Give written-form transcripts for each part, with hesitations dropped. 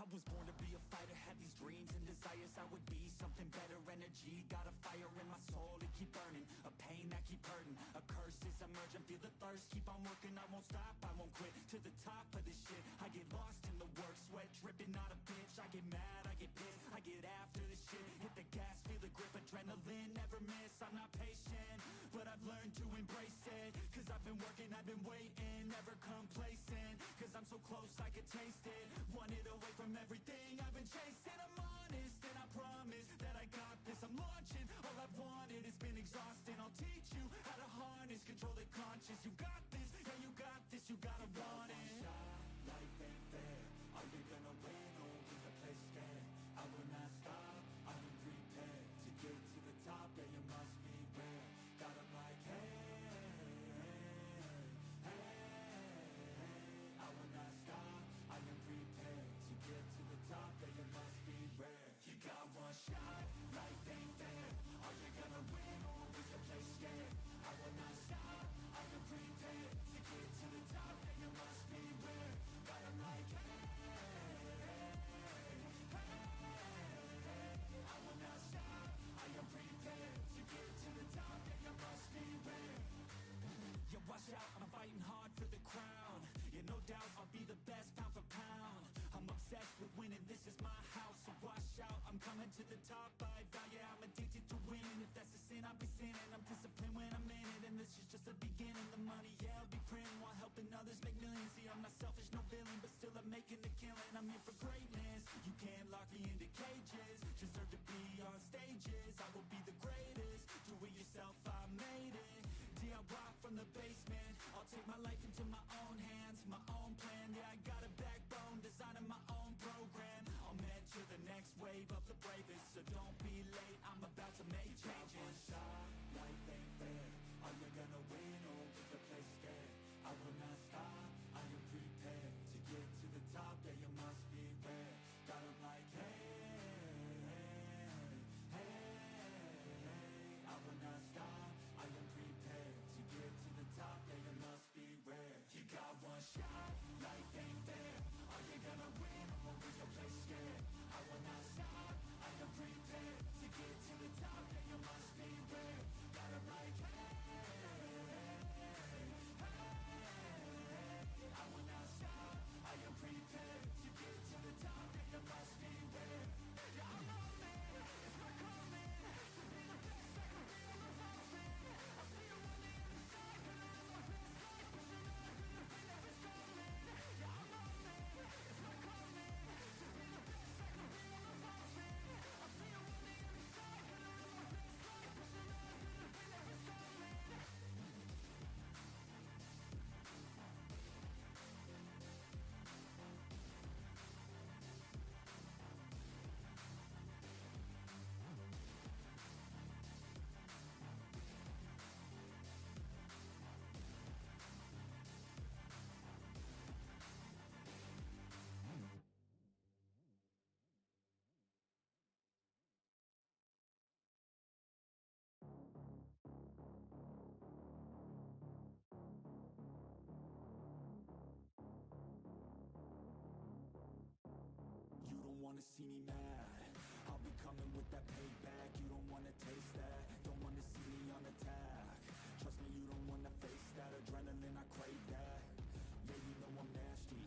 I was born to be a fighter, had these dreams and desires. I would be something better, energy, got a fire in my soul to keep burning, a pain that keep hurting, a curse is emerging, feel the thirst, keep on working, I won't stop, I won't quit, to the top of this shit, I get lost in the work, sweat dripping, not a bitch, I get mad, I get pissed, I get after this shit, hit the gas, feel the grip, adrenaline, never miss, I'm not patient, but I've learned to embrace it, cause I've been working, I've been waiting, never complacent, cause I'm so close I could taste it, want it away from everything I've been chasing. I'm honest and I promise that I got this. I'm launching, all I've wanted has been exhausting. I'll teach you how to harness, control the conscious. You got this, yeah you got this, you gotta want it. Shot, life ain't fair. Are you gonna win or will you play scared? I will not stop, I am prepared to get to the top, yeah you must beware. Got 'em like hey, I will not stop, I am prepared to get to the top, yeah you must be rare. You got one shot, life ain't fair. Are you gonna win or will you play scared? I will not stop, I am prepared to get to the top, yeah you must be rare. Got 'em like hey, I will not stop, I am prepared to get to the top, yeah you must be rare. Yeah, watch out, I'm fighting hard for the crown. Yeah, no doubt I'll be the best pound for pound. I'm obsessed with winning, this is my house. So watch out, I'm coming to the top. I value, I'm addicted to winning. If that's a sin, I'll be sinning. I'm disciplined when I'm in it, and this is just the beginning. The money, yeah, I'll be printing while helping others make millions. See, I'm not selfish, no villain, but still I'm making a killing. I'm in for greatness, you can't lock me into cages. Deserve to be on stages, I will be the greatest. Do it yourself, I made it. DIY from the basement, I'll take my life into my own hands, my own plan, yeah I got a backbone, designing my own program, I'll mentor the next wave of the bravest, so don't be late, I'm about to make changes. One shot, life ain't fair, are you gonna win or will you play scared? I will not stop, I am prepared to get to the top, yeah you must be rare, got 'em like hey, I will not stop, I am prepared to get to the top, yeah you must be rare. You got one shot, life ain't fair. Are you gonna win or will you play scared? I will not stop, I am prepared to get to the top, yeah you must be rare. Got 'em like I will not stop, I am prepared to get to the top, yeah you must be rare. Yeah I'm on it, it's not coming, to be the best I can be on the road, man. I see you on the other side, gonna live my best life, pushing on through the pain that is coming. Yeah I'm on it, it's not coming, to be the best I can be on the road, man. I see you on the other side, gonna live my best life, pushing on through the pain that is coming. You don't wanna see me mad, I'll be coming with that payback. You don't wanna taste that, don't wanna see me on attack. Trust me, you don't wanna face that adrenaline, I crave that. Yeah, you know I'm nasty,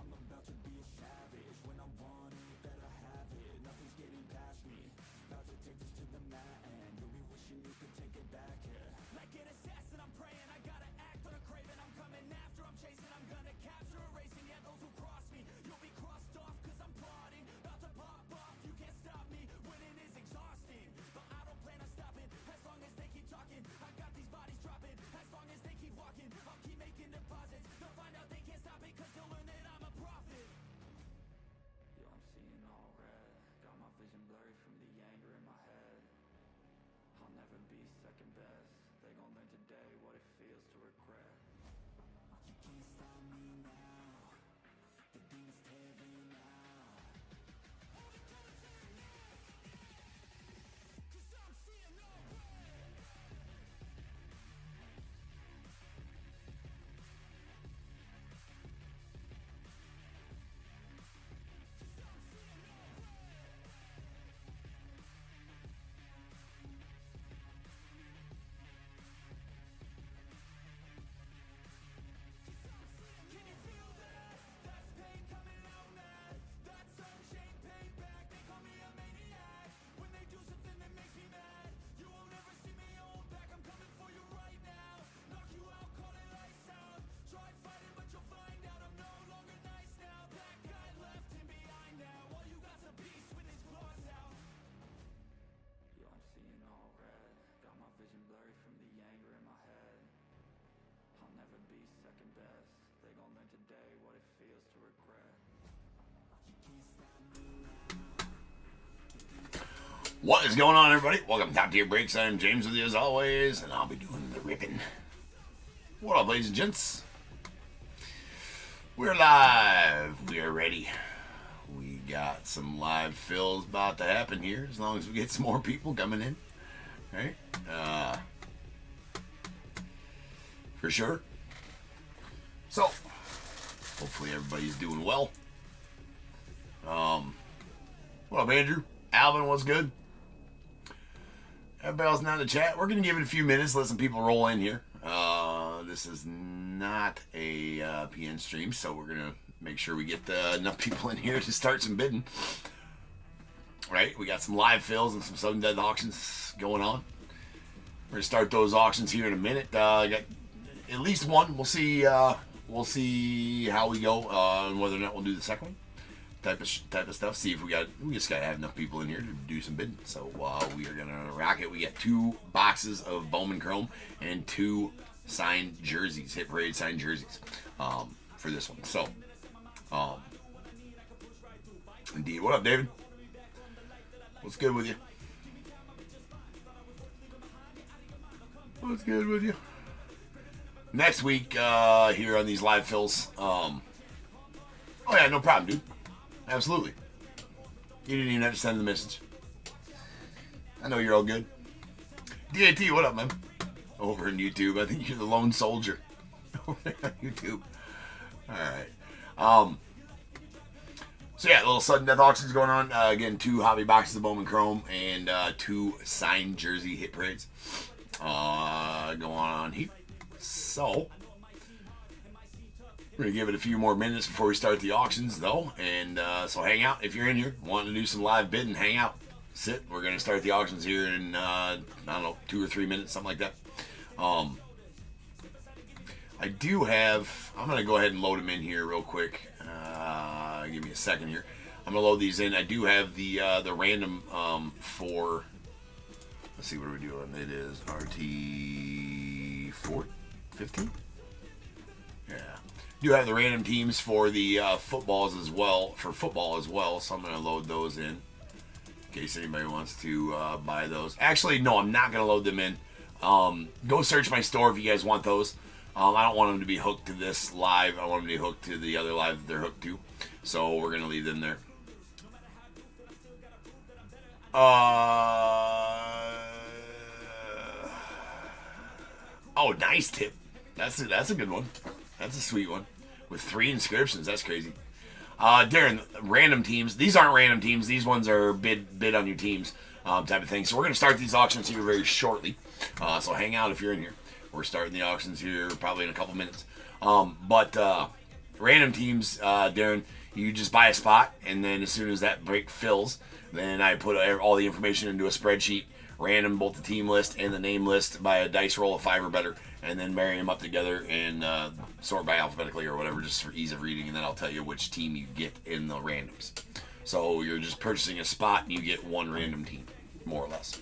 I'm about to be a savage. When I want it, better have it, nothing's getting past me. About to take this to the mat and you'll be wishing you could take it back, yeah. Like an assassin, I'm praying, I gotta act on a craving. I'm coming after, I'm chasing, I'm gonna capture, erasing. Yeah, those who cross me, you'll be crossed off, cause I'm plotting, about to pop off. You can't stop me, winning is exhausting, but I don't plan on stopping. death. They gon' learn today what it feels to regret. What is going on, everybody? Welcome to Top Tier Breaks. I'm James with you as always, and I'll be doing the ripping. What up, ladies and gents? We're live. We are ready. We got some live fills about to happen here, as long as we get some more people coming in. Right? For sure. So, hopefully everybody's doing well. What up, Andrew? Alvin, what's good? Everybody else not in the chat. We're going to give it a few minutes, let some people roll in here. This is not a PN stream, so we're going to make sure we get enough people in here to start some bidding. Right? We got some live fills and some sudden death auctions going on. We're going to start those auctions here in a minute. I got at least one. We'll see how we go and whether or not we'll do the second one. Type of stuff. See if we just gotta have enough people in here to do some bidding. So we are gonna rock it. We got 2 boxes of Bowman Chrome and 2 signed jerseys, Hit Parade signed jerseys, for this one. So, indeed. What up, David? What's good with you? What's good with you? Next week here on these live fills. Oh yeah, no problem, dude. Absolutely. You didn't even have to send the message. I know you're all good. DAT, what up, man? Over on YouTube. I think you're the lone soldier. Over there on YouTube. Alright. So yeah, a little sudden death auctions going on. Again, 2 hobby boxes of Bowman Chrome and 2 signed jersey hit parades going on here. So we're going to give it a few more minutes before we start the auctions, though. And so hang out. If you're in here, wanting to do some live bidding, hang out. Sit. We're going to start the auctions here in, I don't know, 2 or 3 minutes, something like that. I do have, I'm going to go ahead and load them in here real quick. Give me a second here. I'm going to load these in. I do have the random for, let's see, what are we doing? It is RT 15? Yeah. Do have the random teams for the football as well, so I'm going to load those in case anybody wants to buy those. Actually, no, I'm not going to load them in. Go search my store if you guys want those. I don't want them to be hooked to this live. I want them to be hooked to the other live that they're hooked to, so we're going to leave them there. Oh, nice tip. That's a good one. That's a sweet one. With 3 inscriptions. That's crazy. Darren, random teams. These aren't random teams. These ones are bid on your teams type of thing. So we're going to start these auctions here very shortly. So hang out if you're in here. We're starting the auctions here probably in a couple minutes. But random teams, Darren, you just buy a spot. And then as soon as that break fills, then I put all the information into a spreadsheet. Random, both the team list and the name list by a dice roll of 5 or better, and then marry them up together and sort by alphabetically or whatever, just for ease of reading, and then I'll tell you which team you get in the randoms. So you're just purchasing a spot and you get 1 random team, more or less.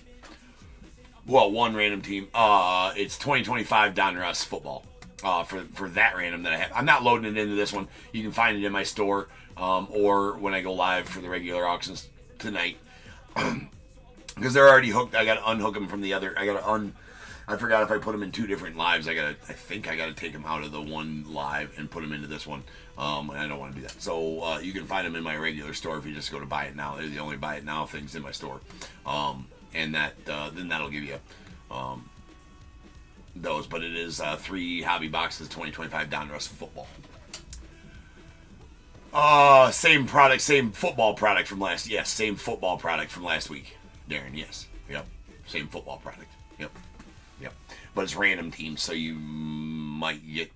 Well, 1 random team. It's 2025 Donruss football for that random that I have. I'm not loading it into this one. You can find it in my store or when I go live for the regular auctions tonight. Because they're already hooked. I got to unhook them from the other. I forgot if I put them in 2 different lives. I think I got to take them out of the one live and put them into this one. And I don't want to do that. So you can find them in my regular store if you just go to buy it now. They're the only buy it now things in my store. And that then that'll give you those. But it is 3 hobby boxes, 2025 Donruss football. Same product, same football product from last. Yes, same football product from last week. Darren, yes. Yep. Same football product. Yep. But it's random teams, so you might get,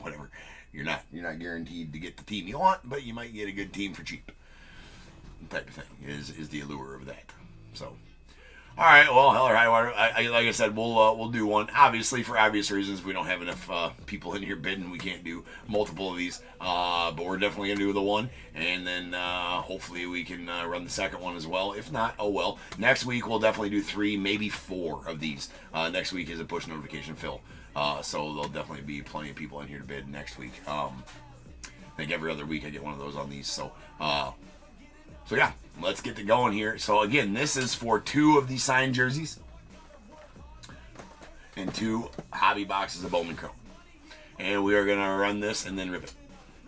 whatever. You're not guaranteed to get the team you want, but you might get a good team for cheap. Type of thing is the allure of that. So, All right, well, hell or high water. Like I said, we'll do one. Obviously, for obvious reasons, we don't have enough people in here bidding. We can't do multiple of these, but we're definitely gonna do the one, and then hopefully we can run the second one as well. If not, oh well. Next week we'll definitely do 3, maybe 4 of these. Next week is a push notification fill, so there'll definitely be plenty of people in here to bid next week. I think every other week I get one of those on these. So yeah, let's get to going here. So again, this is for 2 of these signed jerseys and 2 hobby boxes of Bowman Chrome. And we are going to run this and then rip it.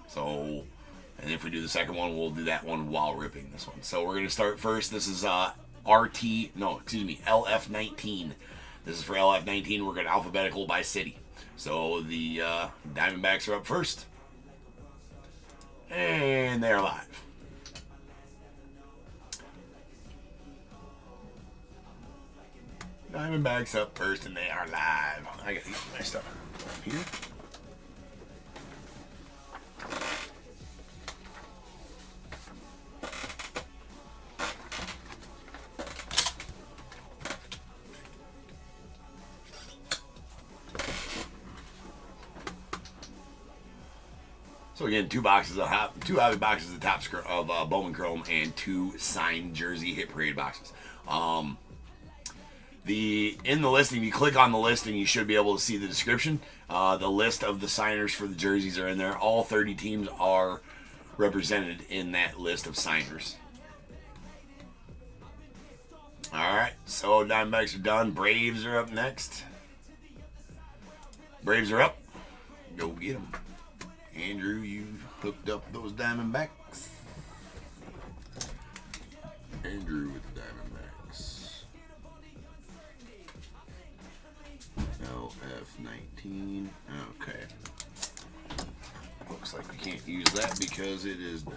So, and if we do the second one, we'll do that one while ripping this one. So we're going to start first. This is LF19. This is for LF19. We're going to alphabetical by city. So the Diamondbacks are up first. And they're live. Diamondbacks up first, and they are live. I got my stuff here. So again, 2 boxes of two hobby boxes of top of Bowman Chrome and 2 signed jersey hit parade boxes. In the listing, you click on the listing, you should be able to see the description. The list of the signers for the jerseys are in there. All 30 teams are represented in that list of signers. All right, so Diamondbacks are done. Braves are up next. Braves are up. Go get them. Andrew, you hooked up those Diamondbacks. Andrew with the Diamondbacks. LF19. Okay. Looks like we can't use that because it is done.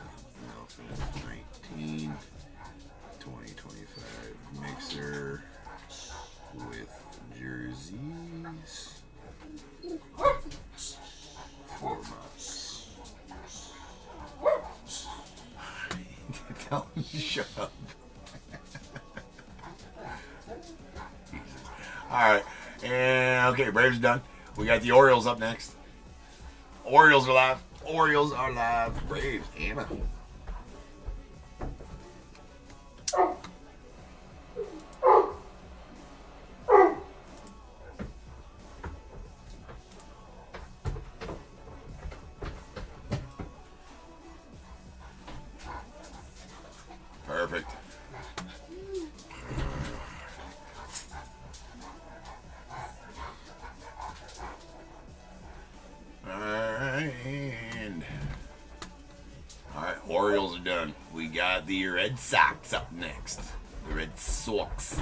LF19 2025 mixer with jerseys. 4 months. Tell him to shut up. Alright. And okay, Braves are done. We got the Orioles up next. Orioles are live. Orioles are live. Braves, Anna. Perfect. Alright, Orioles are done. We got the Red Sox up next. The Red Sox.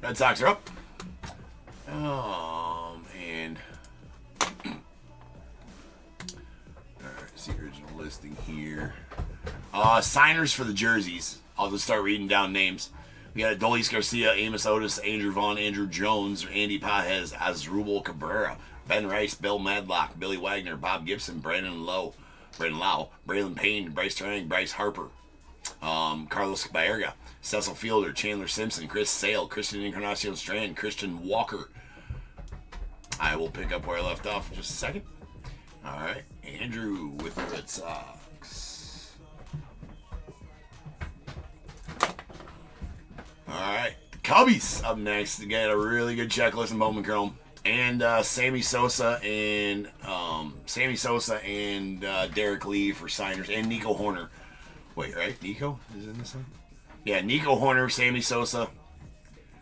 Red Sox are up. And alright, see the original listing here. Signers for the jerseys. I'll just start reading down names. We got Adolis Garcia, Amos Otis, Andrew Vaughn, Andrew Jones, Andy Pajes, Asdrubal Cabrera, Ben Rice, Bill Madlock, Billy Wagner, Bob Gibson, Brandon Lau, Braylon Payne, Bryce Trang, Bryce Harper, Carlos Baerga, Cecil Fielder, Chandler Simpson, Chris Sale, Christian Encarnacion Strand, Christian Walker. I will pick up where I left off in just a second. All right, Andrew with the Red Sox. All right, the Cubbies up next. They got a really good checklist in Bowman Chrome. And Sammy Sosa and Derek Lee for signers, and Nico Horner. Wait, right? Nico is in this one? Yeah, Nico Horner, Sammy Sosa,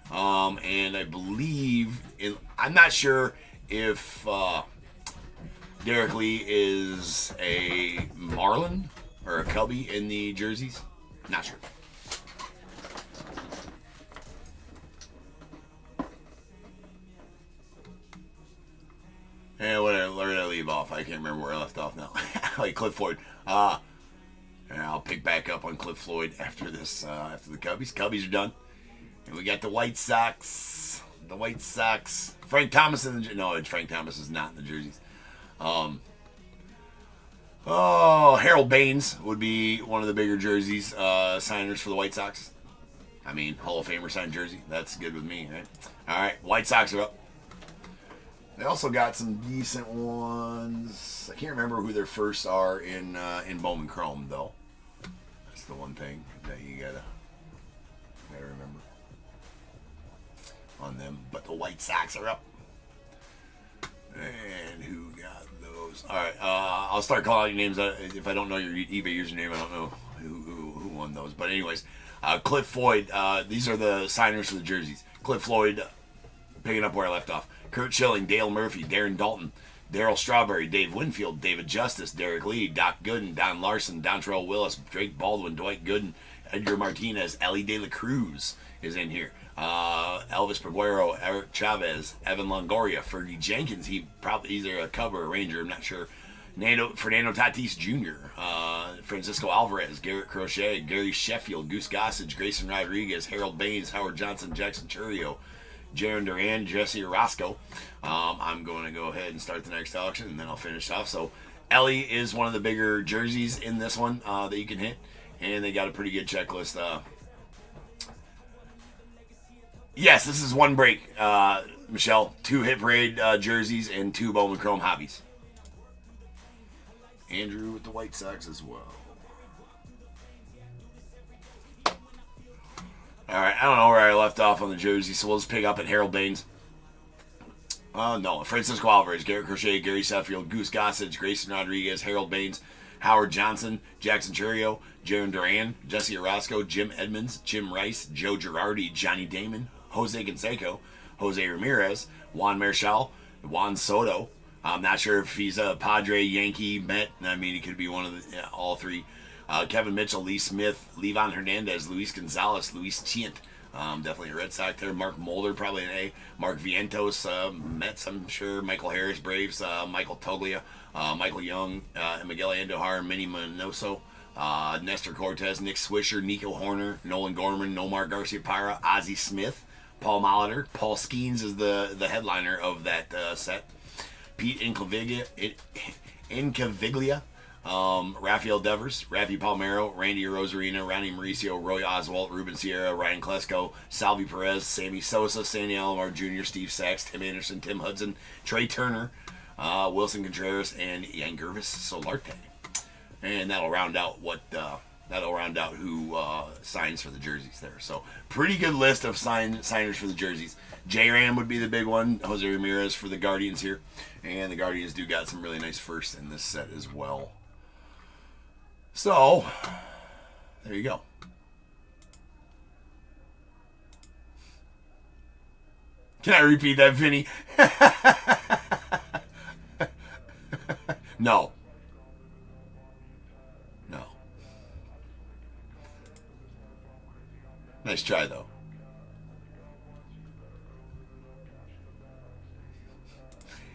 and I believe I'm not sure if Derek Lee is a Marlin or a Cubby in the jerseys. Not sure. And where did I leave off? I can't remember where I left off now. Like Cliff Floyd. And I'll pick back up on Cliff Floyd after this. After the Cubbies. Cubbies are done. And we got the White Sox. The White Sox. Frank Thomas in the... No, Frank Thomas is not in the jerseys. Harold Baines would be one of the bigger jerseys signers for the White Sox. I mean, Hall of Famer signed jersey. That's good with me, right? All right, White Sox are up. They also got some decent ones. I can't remember who their first are in Bowman Chrome, though. That's the one thing that you gotta remember on them. But the White Sox are up. And who got those? All right, I'll start calling out your names. If I don't know your eBay username, I don't know who won those. But anyways, Cliff Floyd. These are the signers for the jerseys. Cliff Floyd, picking up where I left off. Kurt Schilling, Dale Murphy, Darren Dalton, Darryl Strawberry, Dave Winfield, David Justice, Derek Lee, Doc Gooden, Don Larson, Dontrell Willis, Drake Baldwin, Dwight Gooden, Edgar Martinez, Ellie De La Cruz is in here. Elvis Peguero, Eric Chavez, Evan Longoria, Fergie Jenkins. He's either a Cub or a Ranger, I'm not sure. Fernando Tatis Jr., Francisco Alvarez, Garrett Crochet, Gary Sheffield, Goose Gossage, Grayson Rodriguez, Harold Baines, Howard Johnson, Jackson Churio, Jaron Duran, Jesse Orozco. I'm going to go ahead and start the next auction, and then I'll finish off. So Ellie is one of the bigger jerseys in this one that you can hit, and they got a pretty good checklist. Yes, this is one break, Michelle. 2 Hit Parade jerseys and 2 Bowman Chrome hobbies. Andrew with the White Sox as well. All right, I don't know where I left off on the jersey, so we'll just pick up at Harold Baines. No, Francisco Alvarez, Garrett Crochet, Gary Sheffield, Goose Gossage, Grayson Rodriguez, Harold Baines, Howard Johnson, Jackson Churio, Jaron Duran, Jesse Orozco, Jim Edmonds, Jim Rice, Joe Girardi, Johnny Damon, Jose Canseco, Jose Ramirez, Juan Marichal, Juan Soto. I'm not sure if he's a Padre, Yankee, Met. I mean, he could be one of the all three. Kevin Mitchell, Lee Smith, Levon Hernandez, Luis Gonzalez, Luis Chient. Definitely a Red Sox there. Mark Mulder, probably an A. Mark Vientos, Mets, I'm sure. Michael Harris, Braves. Michael Toglia, Michael Young, Miguel Andujar, Minnie Minoso, Nestor Cortez, Nick Swisher, Nico Horner, Nolan Gorman, Nomar Garcia-Parra, Ozzie Smith, Paul Molitor. Paul Skeens is the headliner of that set. Pete Incaviglia, Rafael Devers, Rafi Palmero, Randy Rosarina, Ronnie Mauricio, Roy Oswalt, Ruben Sierra, Ryan Klesko, Salvi Perez, Sammy Sosa, Sandy Alomar Jr., Steve Sachs, Tim Anderson, Tim Hudson, Trey Turner, Wilson Contreras, and Yangervis Solarte. And that'll round out who signs for the jerseys there. So pretty good list of signers for the jerseys. J-Ram would be the big one. Jose Ramirez for the Guardians here. And the Guardians do got some really nice firsts in this set as well. So, there you go. Can I repeat that, Vinny? No. No. Nice try, though.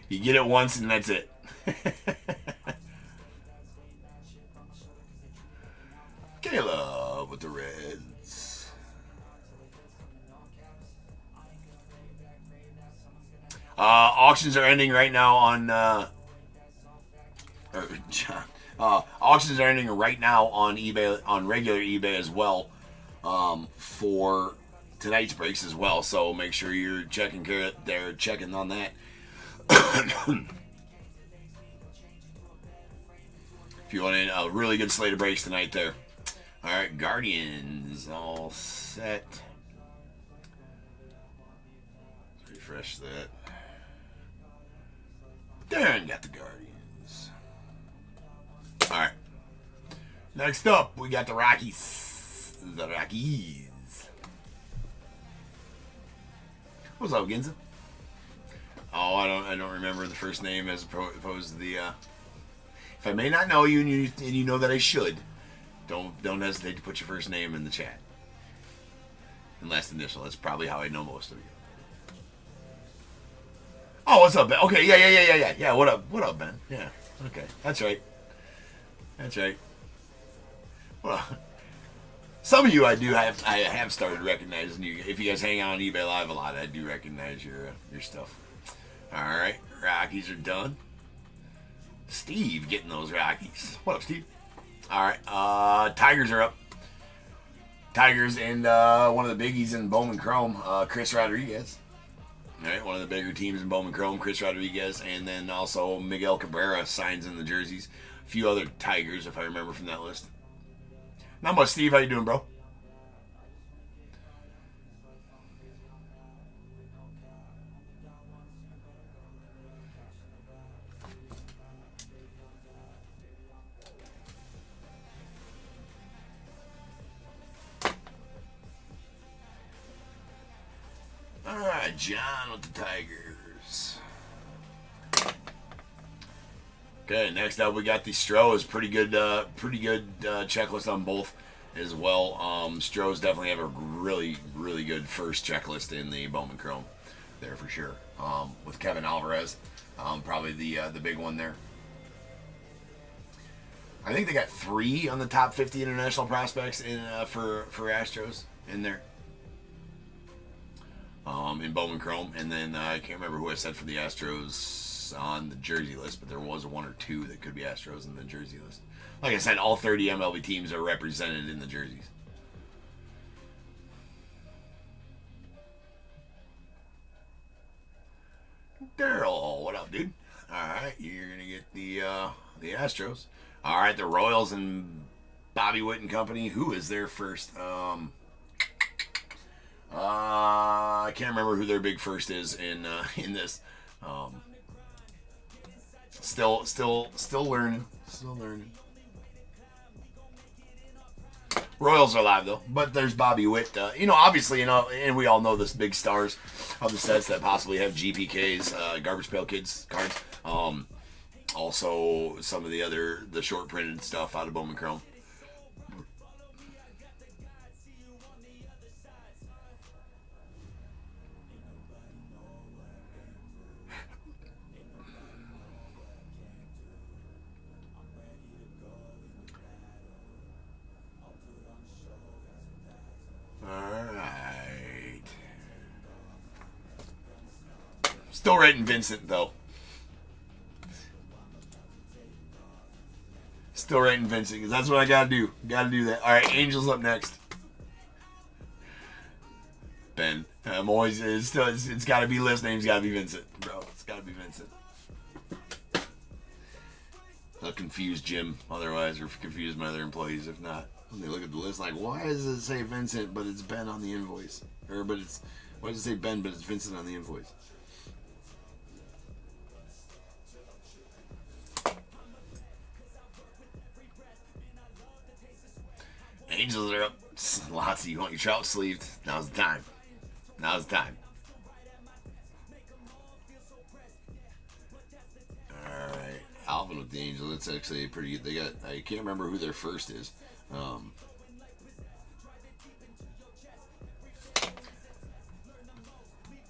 You get it once and that's it. Caleb with the Reds. Auctions are ending right now on auctions are ending right now on eBay, on regular eBay as well, for tonight's breaks as well. So make sure you're checking on that. If you want a really good slate of breaks tonight there. All right, Guardians all set. Let's refresh that. Darren got the Guardians. All right. Next up, we got the Rockies. The Rockies. What's up, Ginza? Oh, I don't remember the first name as opposed to the. If I may not know you and you know that I should, don't hesitate to put your first name in the chat. And last initial. That's probably how I know most of you. Oh, what's up, Ben? Okay, yeah. What up, Ben? Yeah, okay, that's right. Well, some of you I have started recognizing you. If you guys hang out on eBay Live a lot, I do recognize your stuff. All right, Rockies are done. Steve getting those Rockies. What up, Steve? All right, Tigers are up. Tigers and one of the biggies in Bowman Chrome, Chris Rodriguez. All right, one of the bigger teams in Bowman Chrome, Chris Rodriguez, and then also Miguel Cabrera signs in the jerseys. A few other Tigers, if I remember from that list. Not much, Steve. How you doing, bro? All right, John with the Tigers. Okay, next up we got the Stros. Pretty good checklist on both as well. Stros definitely have a really good first checklist in the Bowman Chrome there for sure. With Kevin Alvarez, probably the big one there. I think they got 3 on the top 50 international prospects in for Astros in there. In Bowman Chrome, and then I can't remember who I said for the Astros on the jersey list, but there was 1 or 2 that could be Astros in the jersey list. Like I said, all 30 MLB teams are represented in the jerseys. Daryl, what up, dude? All right, you're gonna get the Astros. All right, the Royals and Bobby Witt and company. Who is there first? I can't remember who their big first is in this. Still learning. Still learning. Royals are alive though, but there's Bobby Witt. Obviously, and we all know this big stars of the sets that possibly have GPKs, garbage pail kids cards. Also, some of the short printed stuff out of Bowman Chrome. Alright. Still writing Vincent, though. Still writing Vincent, because that's what I gotta do. Gotta do that. Alright, Angels up next. Ben. I'm always, it's gotta be list name's gotta be Vincent, bro. It's gotta be Vincent. I'll confuse Jim otherwise, or confuse my other employees if not. When they look at the list, like, why does it say Vincent, but it's Ben on the invoice? Why does it say Ben, but it's Vincent on the invoice? Angels are up. Lots of you want your trout sleeved. Now's the time. Now's the time. Alright. Alvin with the Angels. That's actually pretty good. They got, I can't remember who their first is.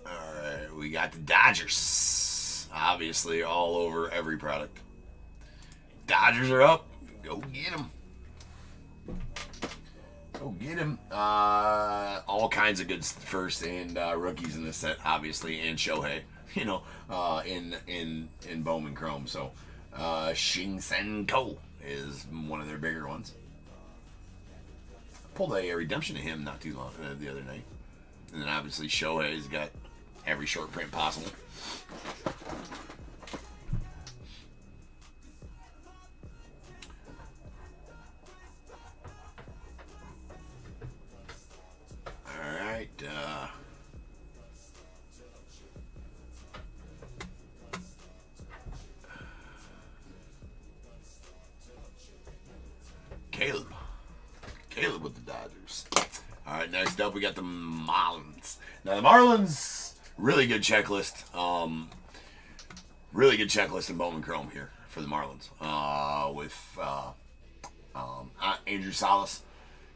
Alright, we got the Dodgers. Obviously, all over every product. Dodgers are up. Go get them. Go get him. All kinds of good first and rookies in this set, obviously, and Shohei. In Bowman Chrome. So, Shin-Sen Ko is one of their bigger ones. Pulled a redemption of him not too long the other night. And then obviously Shohei's got every short print possible. Alright, Caleb with the Dodgers. Alright, next up we got the Marlins. Now the Marlins, really good checklist. Really good checklist in Bowman Chrome here for the Marlins. With Andrew Salas.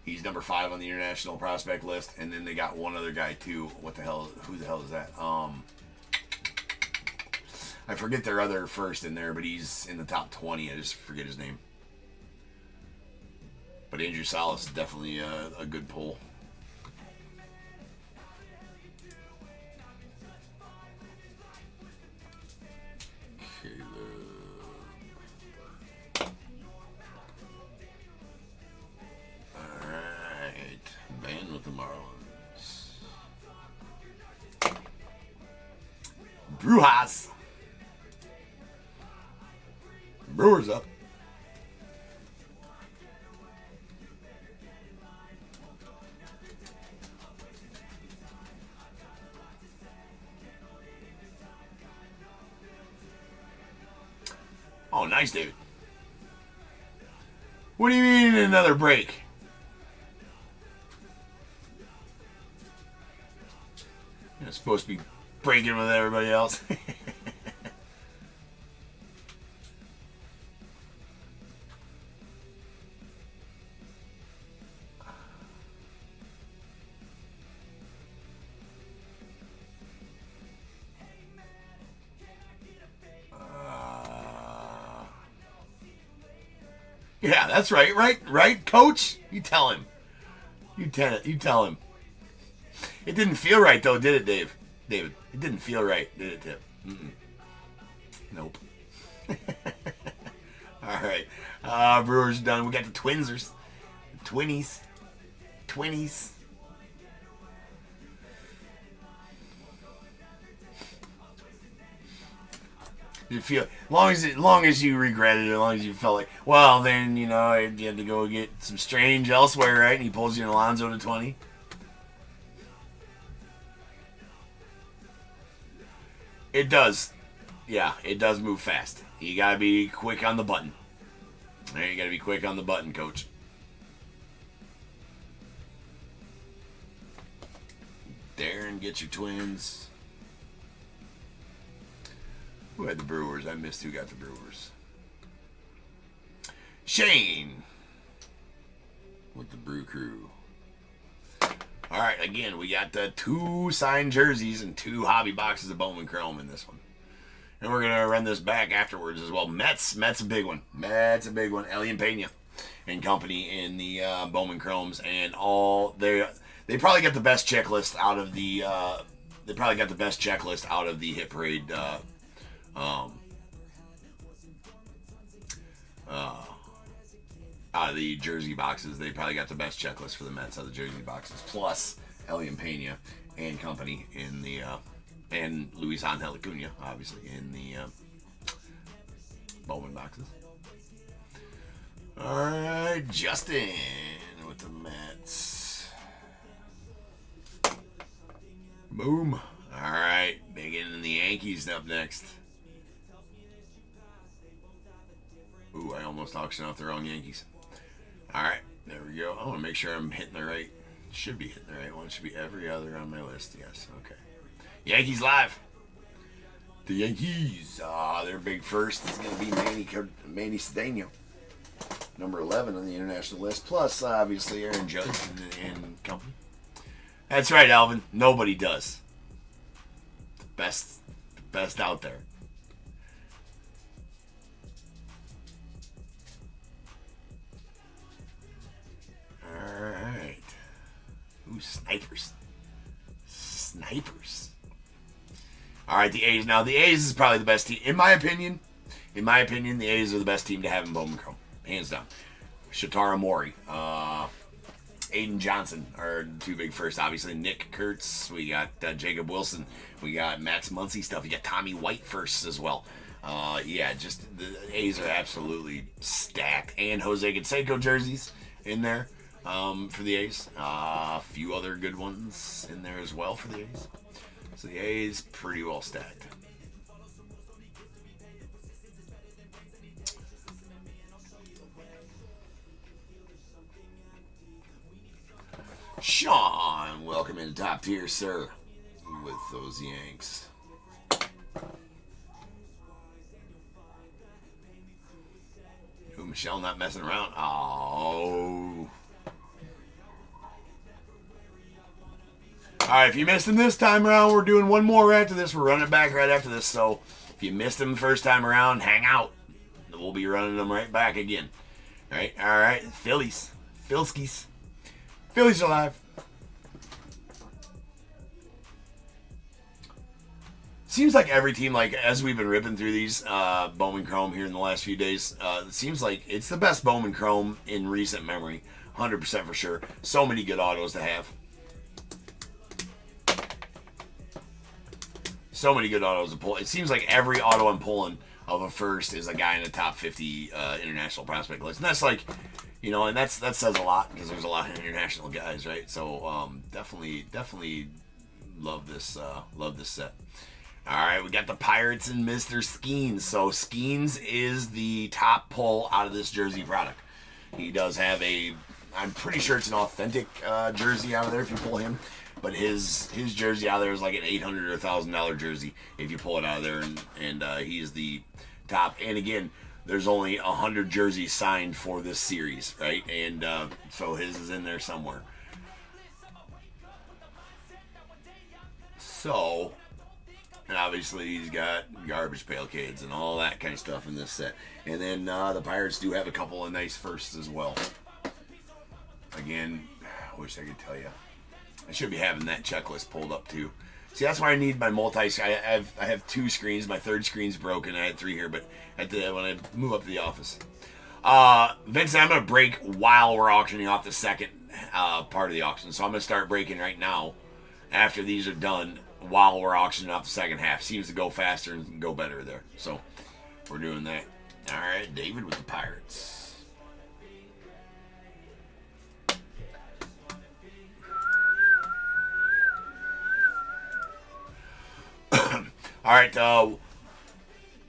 He's number 5 on the international prospect list. And then they got one other guy too. Who the hell is that? I forget their other first in there, but he's in the top 20. I just forget his name. But Andrew Salas is definitely a good pull. Brujas. Brewers up. Oh, nice, David. What do you mean another break? You're supposed to be breaking with everybody else. Yeah, that's right, right, Coach? You tell him. You tell him. It didn't feel right, though, did it, Dave? David, it didn't feel right, did it, Tip? Nope. All right. Brewers done. We got the Twinsers. Twinnies. You feel long as you regretted it, as long as you felt like, well, then you had to go get some Strange elsewhere, right? And he pulls you in Alonso to 20. It does, yeah, it does move fast. You gotta be quick on the button. You gotta be quick on the button, Coach. Darren, get your Twins. Who had the Brewers? I missed who got the Brewers. Shane with the Brew Crew. All right, again, we got the 2 signed jerseys and 2 hobby boxes of Bowman Chrome in this one. And we're going to run this back afterwards as well. Mets a big one. Elian Pena and company in the Bowman Chromes. And all they probably got the best checklist out of the Hit Parade out of the jersey boxes. They probably got the best checklist for the Mets out of the jersey boxes. Plus Elian Pena and company in the and Luis Angel Acuna, obviously, in the Bowman boxes. All right, Justin with the Mets. Boom. All right, digging in the Yankees up next. Ooh, I almost auctioned off the wrong Yankees. All right, there we go. I want to make sure I'm hitting the right. Should be hitting the right one. Should be every other on my list. Yes, okay. Yankees live. The Yankees. Their big first is going to be Manny Cedeno, number 11 on the international list. Plus, obviously, Aaron Judge and company. That's right, Alvin. Nobody does. The best out there. All right. Ooh, snipers. All right, the A's. Now, the A's is probably the best team. In my opinion, the A's are the best team to have in Bowman Chrome. Hands down. Shatara Mori. Aiden Johnson are the 2 big first. Obviously, Nick Kurtz. We got Jacob Wilson. We got Max Muncy stuff. You got Tommy White first as well. Just the A's are absolutely stacked. And Jose Canseco jerseys in there for the A's. A few other good ones in there as well for the A's. So the A's pretty well stacked. Sean, welcome into top tier, sir, with those Yanks. Ooh, Michelle not messing around. Oh. All right, if you missed him this time around, we're doing one more after this. We're running back right after this. So if you missed him the first time around, hang out. We'll be running them right back again. All right. Phillies. Philskies. Phillies alive. Seems like every team, like as we've been ripping through these Bowman Chrome here in the last few days, it seems like it's the best Bowman Chrome in recent memory. 100% for sure. So many good autos to have. So many good autos to pull. It seems like every auto I'm pulling of a first is a guy in the top 50 international prospect list. And that's like, and that says a lot because there's a lot of international guys, right? So definitely love this set. All right, we got the Pirates and Mr. Skeens. So Skeens is the top pull out of this jersey product. He does have I'm pretty sure it's an authentic jersey out of there if you pull him. But his jersey out of there is like an $800 or $1,000 jersey if you pull it out of there, and he is the top. And again, there's only 100 jerseys signed for this series, right? And so his is in there somewhere. So, and obviously he's got Garbage Pail Kids and all that kind of stuff in this set. And then the Pirates do have a couple of nice firsts as well. Again, I wish I could tell you. I should be having that checklist pulled up too. See, that's why I need my I have 2 screens. My third screen's broken. I had 3 here, but when I move up to the office. Vincent, I'm going to break while we're auctioning off the second part of the auction. So I'm going to start breaking right now after these are done while we're auctioning off the second half. Seems to go faster and go better there. So we're doing that. All right, David with the Pirates. All right,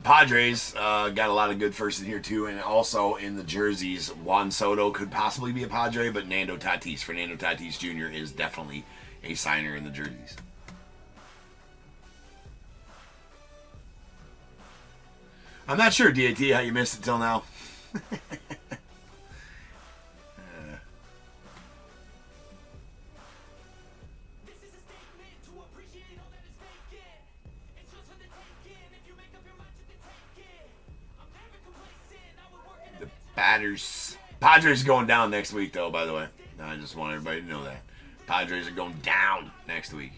Padres got a lot of good firsts in here too, and also in the jerseys, Juan Soto could possibly be a Padre, but Fernando Tatis Jr. is definitely a signer in the jerseys. I'm not sure, DAT, how you missed it till now. Padres going down next week, though, by the way. I just want everybody to know that. Padres are going down next week.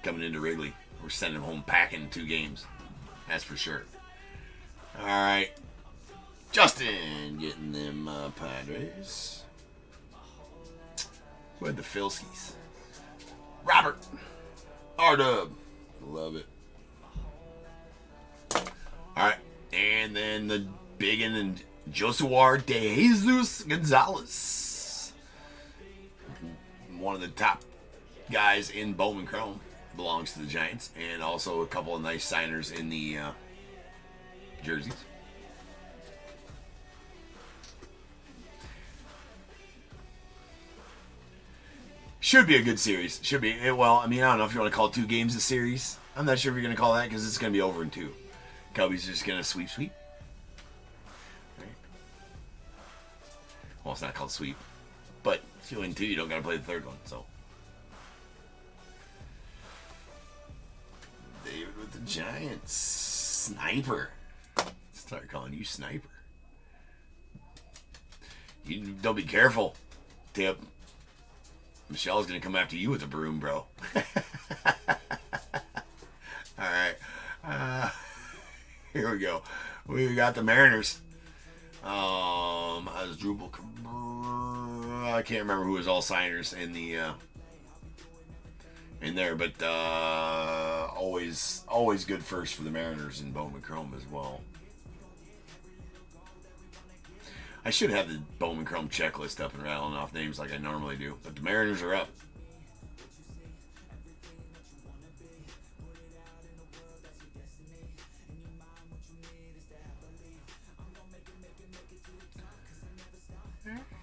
Coming into Wrigley. We're sending them home packing 2 games. That's for sure. All right. Justin getting them Padres. Who had the Philskies? Robert. R-Dub. Love it. All right. And then the Biggin and Josuar de Jesus Gonzalez. One of the top guys in Bowman Chrome. Belongs to the Giants. And also a couple of nice signers in the jerseys. Should be a good series. Should be. Well, I mean, I don't know if you want to call 2 games a series. I'm not sure if you're going to call that because it's going to be over in 2. Cubbies just going to sweep. Right. Well, it's not called sweep. But if you win 2, you don't got to play the third one. So, David with the Giants. Sniper. Start calling you Sniper. You don't be careful, Tip. Michelle's going to come after you with a broom, bro. All right. Here we go. We got the Mariners. I can't remember who was all signers in the in there, but always good first for the Mariners in Bowman Chrome as well. I should have the Bowman Chrome checklist up and rattling off names like I normally do, but the Mariners are up.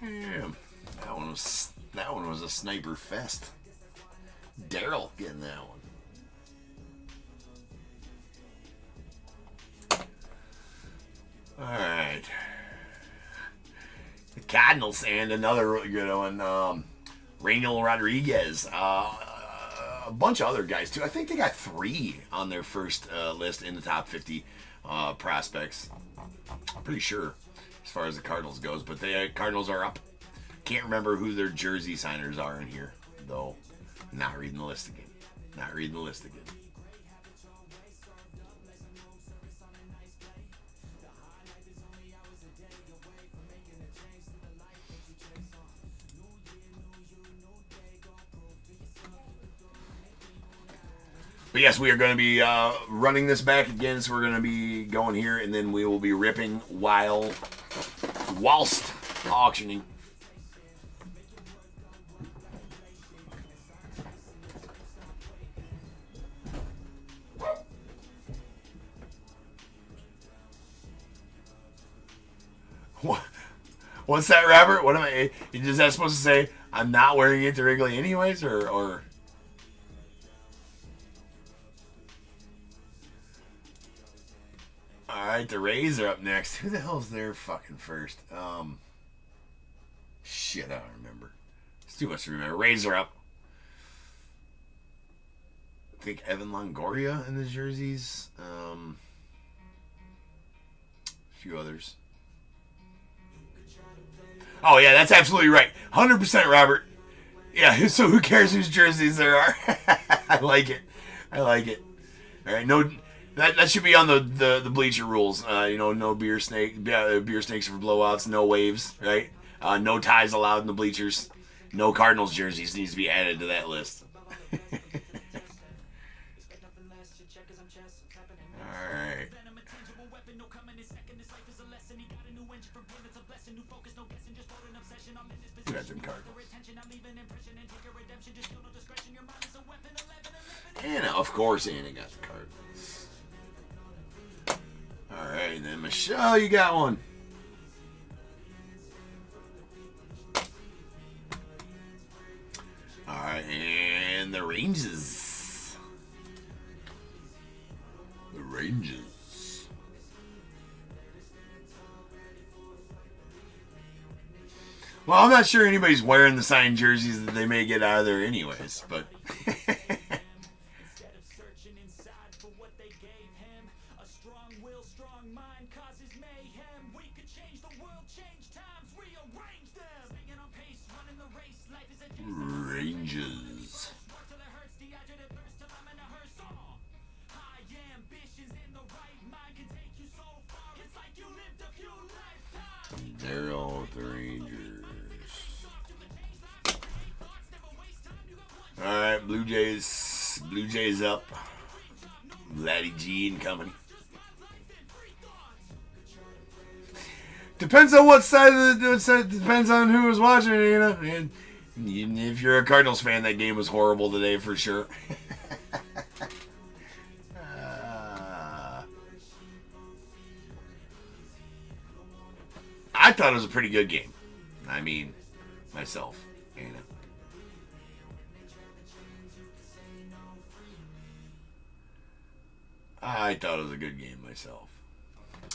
Damn. That one was a sniper fest. Daryl getting that one. Alright. The Cardinals and another really good one. Raynel Rodriguez. A bunch of other guys too. I think they got 3 on their first list in the top 50 prospects. I'm pretty sure as far as the Cardinals goes, but the Cardinals are up. Can't remember who their jersey signers are in here, though. Not reading the list again. But yes, we are going to be running this back again, so we're going to be going here, and then we will be ripping whilst auctioning. What's that, Robert? What am I? Is that supposed to say I'm not wearing it to Wrigley anyways, or? All right, the Rays are up next. Who the hell's there fucking first? Shit, I don't remember. It's too much to remember. Rays are up. I think Evan Longoria in the jerseys. A few others. Oh, yeah, that's absolutely right. 100% Robert. Yeah, so who cares whose jerseys there are? I like it. All right, no, that should be on the bleacher rules. No beer snakes for blowouts, no waves, right? No ties allowed in the bleachers. No Cardinals jerseys needs to be added to that list. All right. Look at them cards. And of course, Anna got the Cardinals. All right, and then Michelle, you got one. All right, and the Rangers. The Rangers. Well, I'm not sure anybody's wearing the signed jerseys that they may get out of there anyways, but... Rangers. They're all the Rangers. Alright, Blue Jays up. Laddie G and company. Depends on what side of the depends on who was watching it, And if you're a Cardinals fan, that game was horrible today for sure. I thought it was a pretty good game. I mean, myself. I thought it was a good game myself.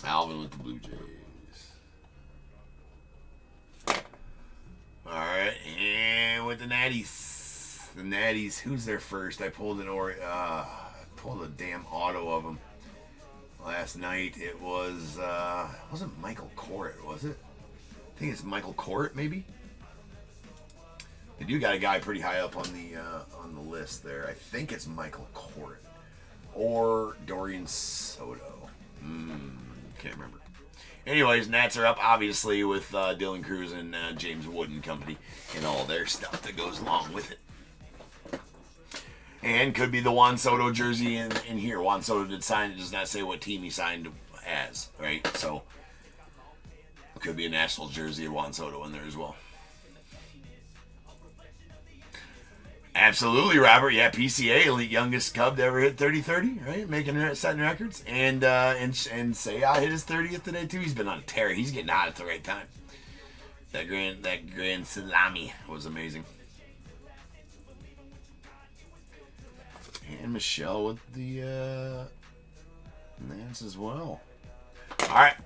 Alvin with the Blue Jays. Alright, and with the Natties. The Natties, who's there first? I pulled pulled a damn auto of them. Last night it was, it wasn't Michael Corrit, was it? I think it's Michael Corrit, maybe? They do got a guy pretty high up on the list there. I think it's Michael Corrit. Or Dorian Soto. Can't remember. Anyways, Nats are up, obviously, with Dylan Cruz and James Wood and company and all their stuff that goes along with it. And could be the Juan Soto jersey in here. Juan Soto did sign. It does not say what team he signed as, right? So, it could be a Nationals jersey of Juan Soto in there as well. Absolutely, Robert. Yeah, PCA, elite youngest Cub to ever hit 30-30, right? Setting records. And Seiya hit his 30th today, too. He's been on a tear. He's getting hot at the right time. That grand salami was amazing. And Michelle with the Nance as well. All right.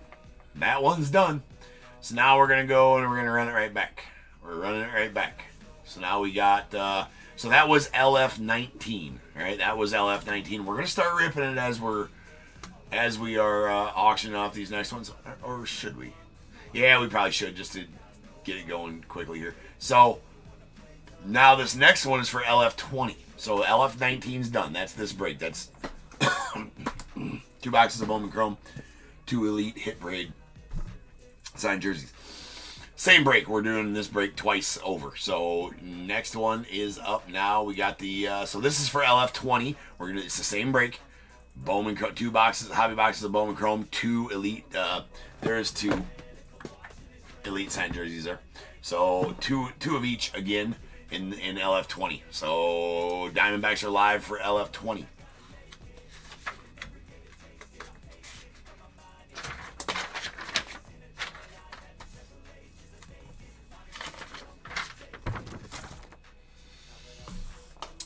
That one's done. So now we're going to go and we're going to run it right back. We're running it right back. So now we got... So that was LF19, right? That was LF19. We're gonna start ripping it as we are auctioning off these next ones, or should we? Yeah, we probably should just to get it going quickly here. So now this next one is for LF20. So LF19's done. That's this break. That's 2 boxes of Bowman Chrome, 2 Elite Hit Parade signed jerseys. Same break. We're doing this break twice over. So next one is up now. We got the so this is for LF20. It's the same break. Bowman 2 boxes, hobby boxes of Bowman Chrome, 2 elite. There's 2 elite signed jerseys there. So two of each again in LF20. So Diamondbacks are live for LF20.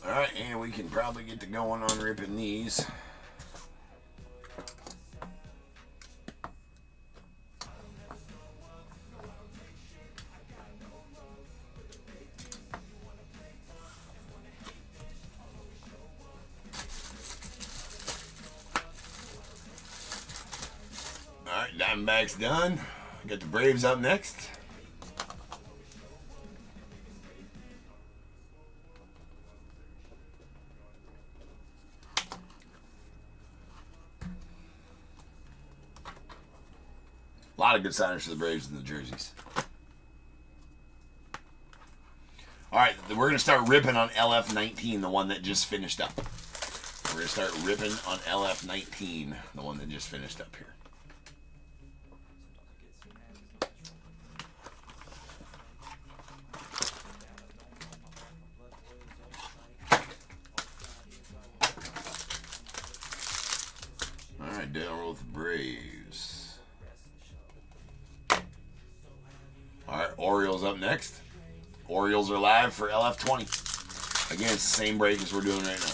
Alright, and we can probably get to going on ripping these. Alright, Diamondbacks done. Got the Braves up next. A lot of good signers for the Braves and the jerseys. All right, we're going to start ripping on LF19, the one that just finished up. We're going to start ripping on LF19, the one that just finished up here. All right, down with the Braves. All right, Orioles up next. Orioles are live for LF20. Again, it's the same break as we're doing right now.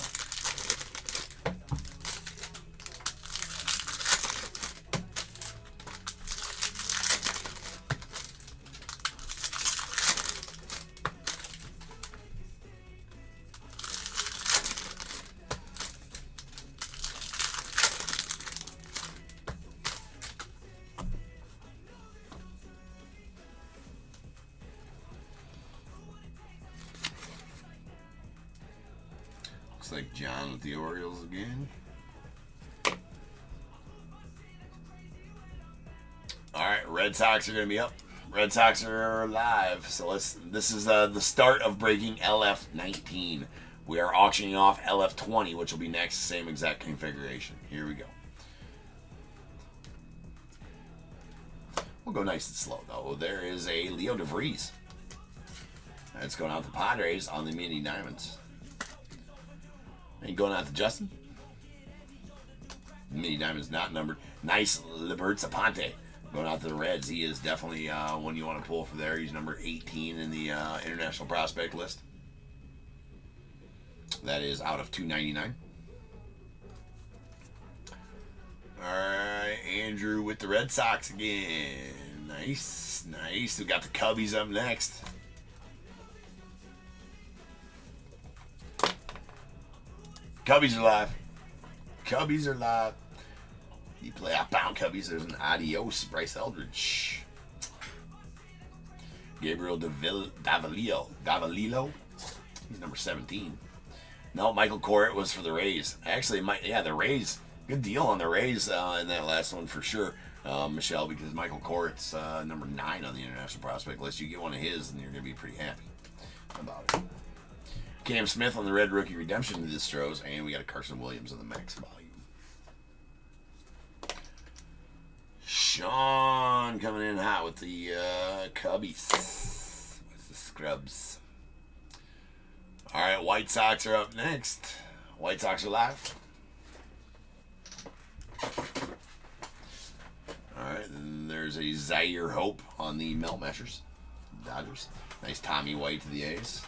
Looks like John with the Orioles again. All right, Red Sox are going to be up. Red Sox are live. So this is the start of breaking LF19. We are auctioning off LF20, which will be next, same exact configuration. Here we go. We'll go nice and slow, though. There is a Leo DeVries. That's going out to Padres on the Mini Diamonds. And going out to Justin. Mini Diamond's not numbered. Nice Libertz Aponte. Going out to the Reds. He is definitely one you want to pull for there. He's number 18 in the international prospect list. That is out of 299. Alright, Andrew with the Red Sox again. Nice, nice. We got the Cubbies up next. Cubbies are live. Cubbies are live. You play outbound Cubbies. There's an adios. Bryce Eldridge. Gabriel Davalillo. He's number 17. No, Michael Corritt was for the Rays. Actually, the Rays. Good deal on the Rays in that last one for sure, Michelle, because Michael Corritt's number 9 on the international prospect list. You get one of his, and you're going to be pretty happy about it. Cam Smith on the Red Rookie Redemption to the Stros, and we got a Carson Williams on the max volume. Sean coming in hot with the Cubbies. With the Scrubs. All right, White Sox are up next. White Sox are live. All right, then there's a Zaire Hope on the Melt Meshers. Dodgers. Nice Tommy White to the A's.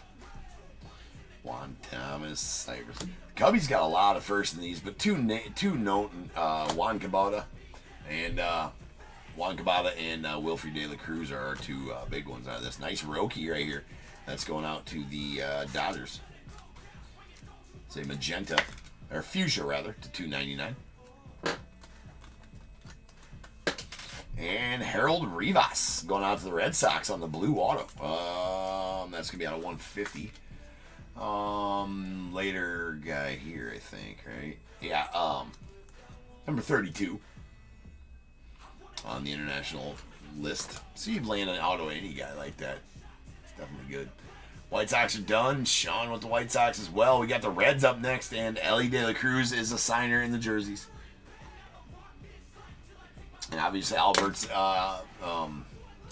Juan Thomas, Cyrus. Cubbies got a lot of firsts in these, but two known Juan Cabada and Wilfred De La Cruz are our two big ones out of this. Nice Roki right here. That's going out to the Dodgers. It's a magenta, or fuchsia rather, to $2.99. And Harold Rivas going out to the Red Sox on the blue auto. That's gonna be out of 150. Later guy here, I think, right? Yeah, number 32 on the international list. See, you'd land an auto any guy like that. It's definitely good. White Sox are done. Sean with the White Sox as well. We got the Reds up next, and Ellie De La Cruz is a signer in the jerseys. And obviously Albert's,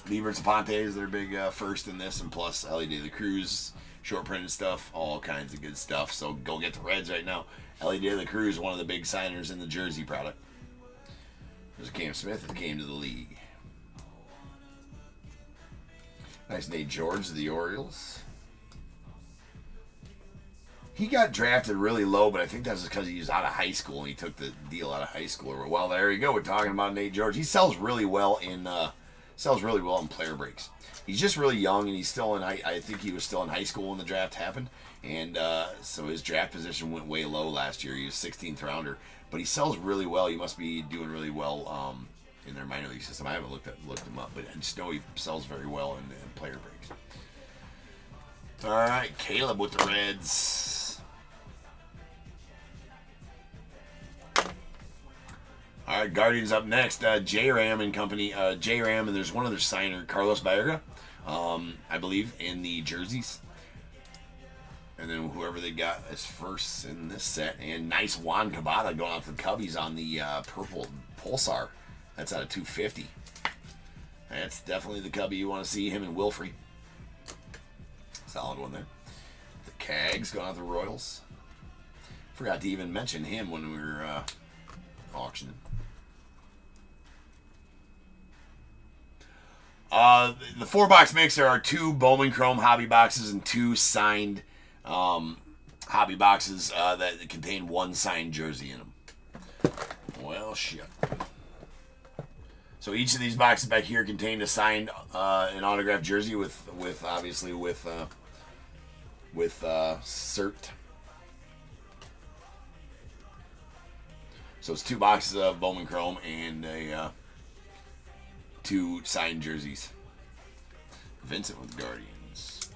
Liebert's Aponte is their big first in this, and plus Ellie De La Cruz, short printed stuff, all kinds of good stuff. So go get the Reds right now. Ellie De La Cruz, one of the big signers in the jersey product. There's Cam Smith that came to the league. Nice Nate George of the Orioles. He got drafted really low, but I think that's just because he was out of high school and he took the deal out of high school. Well, there you go. We're talking about Nate George. He sells really well in player breaks. He's just really young, and he's still in. I think he was still in high school when the draft happened, and so his draft position went way low last year. He was 16th rounder, but he sells really well. He must be doing really well in their minor league system. I haven't looked him up, but I just know he sells very well in player breaks. All right, Caleb with the Reds. All right, Guardians up next. J-Ram and company. J-Ram, and there's one other signer, Carlos Baerga, I believe, in the jerseys. And then whoever they got as first in this set. And nice Juan Cabada going out for the Cubbies on the purple Pulsar. That's out of 250. That's definitely the Cubby you want to see, him and Wilfrey. Solid one there. The Cags going out the Royals. Forgot to even mention him when we were auctioning. The 4-box mix, there are 2 Bowman Chrome hobby boxes and 2 signed hobby boxes that contain 1 signed jersey in them. Well, shit. So each of these boxes back here contain a signed an autographed jersey with cert. So it's 2 boxes of Bowman Chrome and 2 signed jerseys. Vincent with Guardians.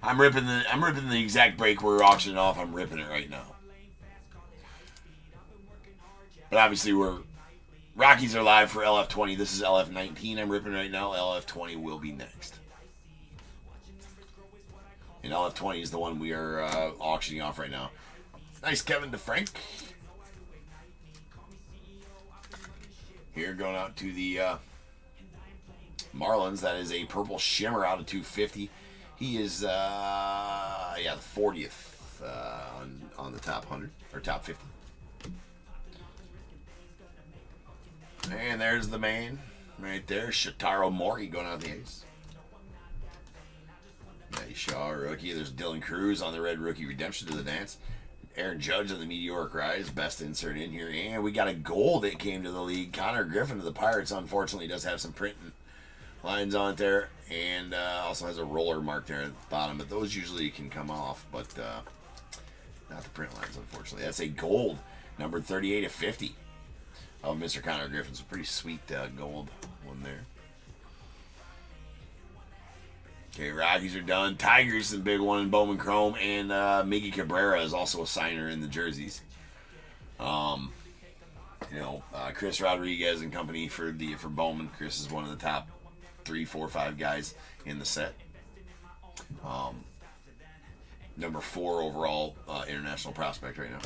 I'm ripping the exact break we're auctioning off. I'm ripping it right now. But obviously Rockies are live for LF20. This is LF19 I'm ripping right now. LF20 will be next. And LF20 is the one we are auctioning off right now. Nice Kevin DeFrank. Here going out to the Marlins. That is a purple shimmer out of 250. He is the 40th on the top 100 or top 50. And there's the man right there, Shotaro Mori going out the ace. Nice Shaw rookie. There's Dylan Cruz on the red rookie redemption to the dance. Aaron Judge on the meteoric rise, best insert in here. And we got a gold that came to the league. Connor Griffin to the Pirates, unfortunately, does have some printing lines on it there. And also has a roller mark there at the bottom. But those usually can come off, but not the print lines, unfortunately. That's a gold, numbered 38 of 50 of Mr. Connor Griffin. It's a pretty sweet gold one there. Okay, Rockies are done. Tigers, the big one in Bowman Chrome, and Miggy Cabrera is also a signer in the jerseys. Chris Rodriguez and company for Bowman. Chris is one of the top 3, 4, 5 guys in the set. Number 4 overall international prospect right now.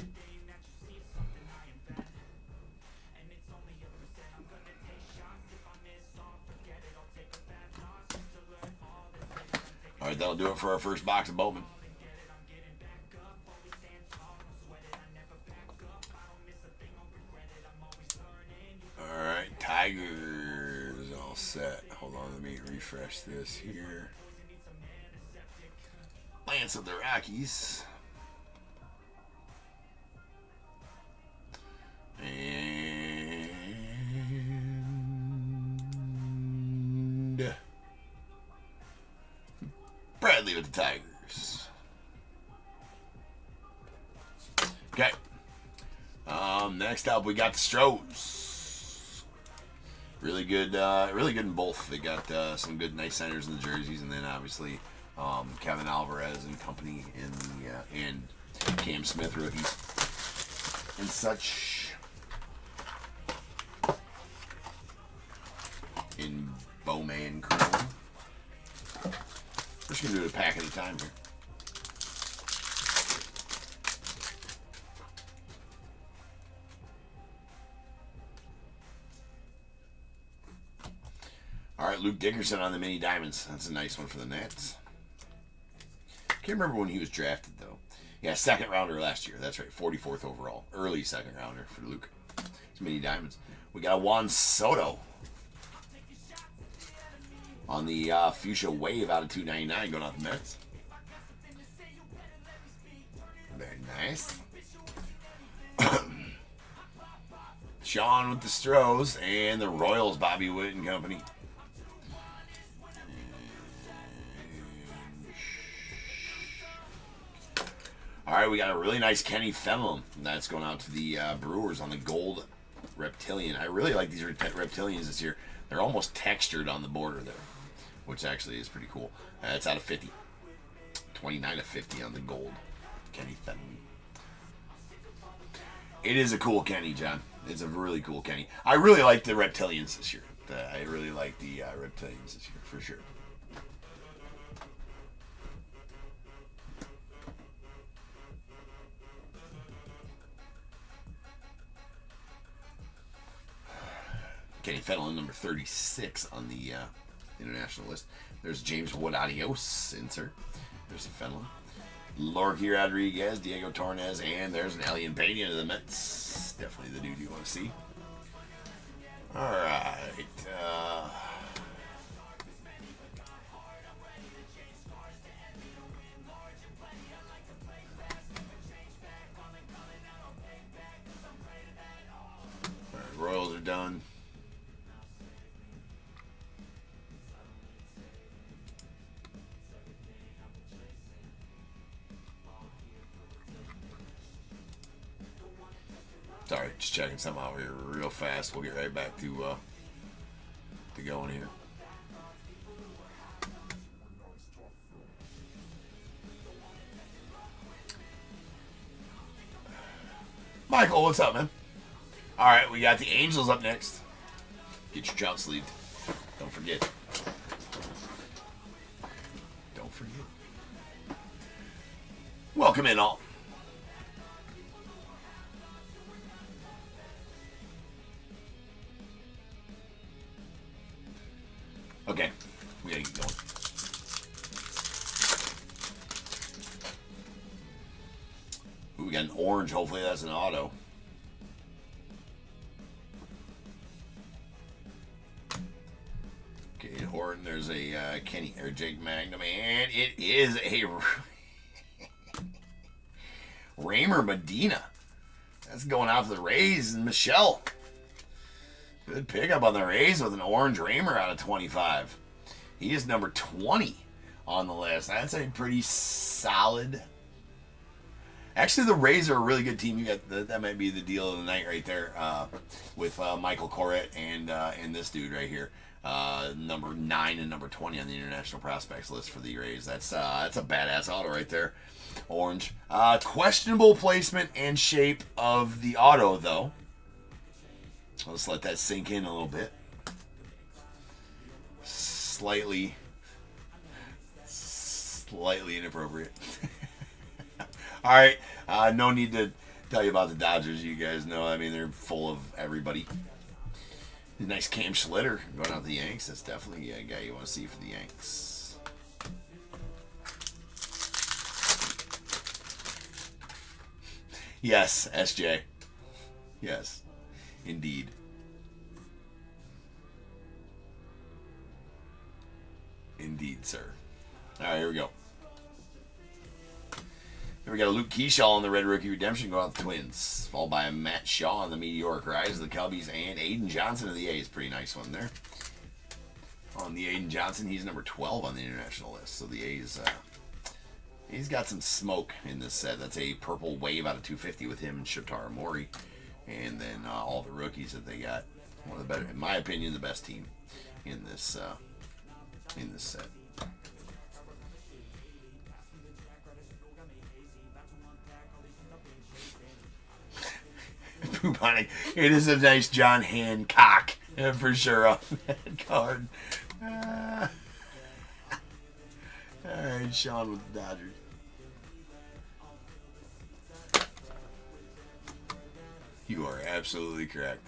All right, that'll do it for our first box of Bowman. All right, Tigers all set. Hold on, let me refresh this here. Lance of the Rockies. And Bradley with the Tigers. Okay. Next up, we got the Stros. Really good in both. They got some good, nice signers in the jerseys, and then obviously Kevin Alvarez and company in the and Cam Smith rookies and such. just going to do it a pack at a time here. All right, Luke Dickerson on the mini diamonds. That's a nice one for the Nats. Can't remember when he was drafted, though. Yeah, second rounder last year. That's right, 44th overall. Early second rounder for Luke. It's mini diamonds. We got Juan Soto on the Fuchsia Wave out of 299 going out the Mets. Very nice. Sean with the Stros and the Royals, Bobby Witt and company. All right, we got a really nice Kenny Fenlon. That's going out to the Brewers on the gold reptilian. I really like these reptilians this year. They're almost textured on the border there, which actually is pretty cool. It's out of 50. 29 of 50 on the gold Kenny Fenlon. It is a cool Kenny, John. It's a really cool Kenny. I really like the reptilians this year. I really like the reptilians this year, for sure. Kenny Fenlon, number 36 on the international list. There's James Wood, adios, insert. There's a Fenlon. Lorky Rodriguez, Diego Torres, and there's an Alien Pena to the Mets. Definitely the dude you want to see. All right. Royals are done. Sorry, just checking something out here real fast. We'll get right back to going here. Michael, what's up, man? All right, we got the Angels up next. Get your trout sleeved. Don't forget. Don't forget. Welcome in, all. Okay, we gotta get going. Ooh, we got an orange. Hopefully that's an auto. Okay, Horton. There's a Kenny or Jake Magnum, and it is a Raymer Medina. That's going out to the Rays and Michelle. Good pickup on the Rays with an orange Raymer out of 25. He is number 20 on the list. That's a pretty solid. Actually, the Rays are a really good team. You got that might be the deal of the night right there with Michael Corrett and this dude right here, number 9 and number 20 on the international prospects list for the Rays. That's a badass auto right there, orange. Questionable placement and shape of the auto though. Let's let that sink in a little bit. Slightly inappropriate. All right, no need to tell you about the Dodgers. You guys know, I mean, they're full of everybody. Nice Cam Schlitter going out the Yanks. That's definitely a guy you want to see for the Yanks. Yes, SJ. Yes. Indeed. Indeed, sir. All right, here we go. Here we got a Luke Keyshaw on the Red Rookie Redemption going out the Twins. Followed by a Matt Shaw on the Meteoric Rise of the Cubbies. And Aiden Johnson of the A's. Pretty nice one there. On the Aiden Johnson, he's number 12 on the international list. So the A's, he's got some smoke in this set. That's a purple wave out of 250 with him and Shotaro Mori. And then all the rookies that they got. One of the better, in my opinion, the best team in this set. Bubonic. It is a nice John Hancock for sure on that card. All right, right, Sean with the Dodgers. You are absolutely correct.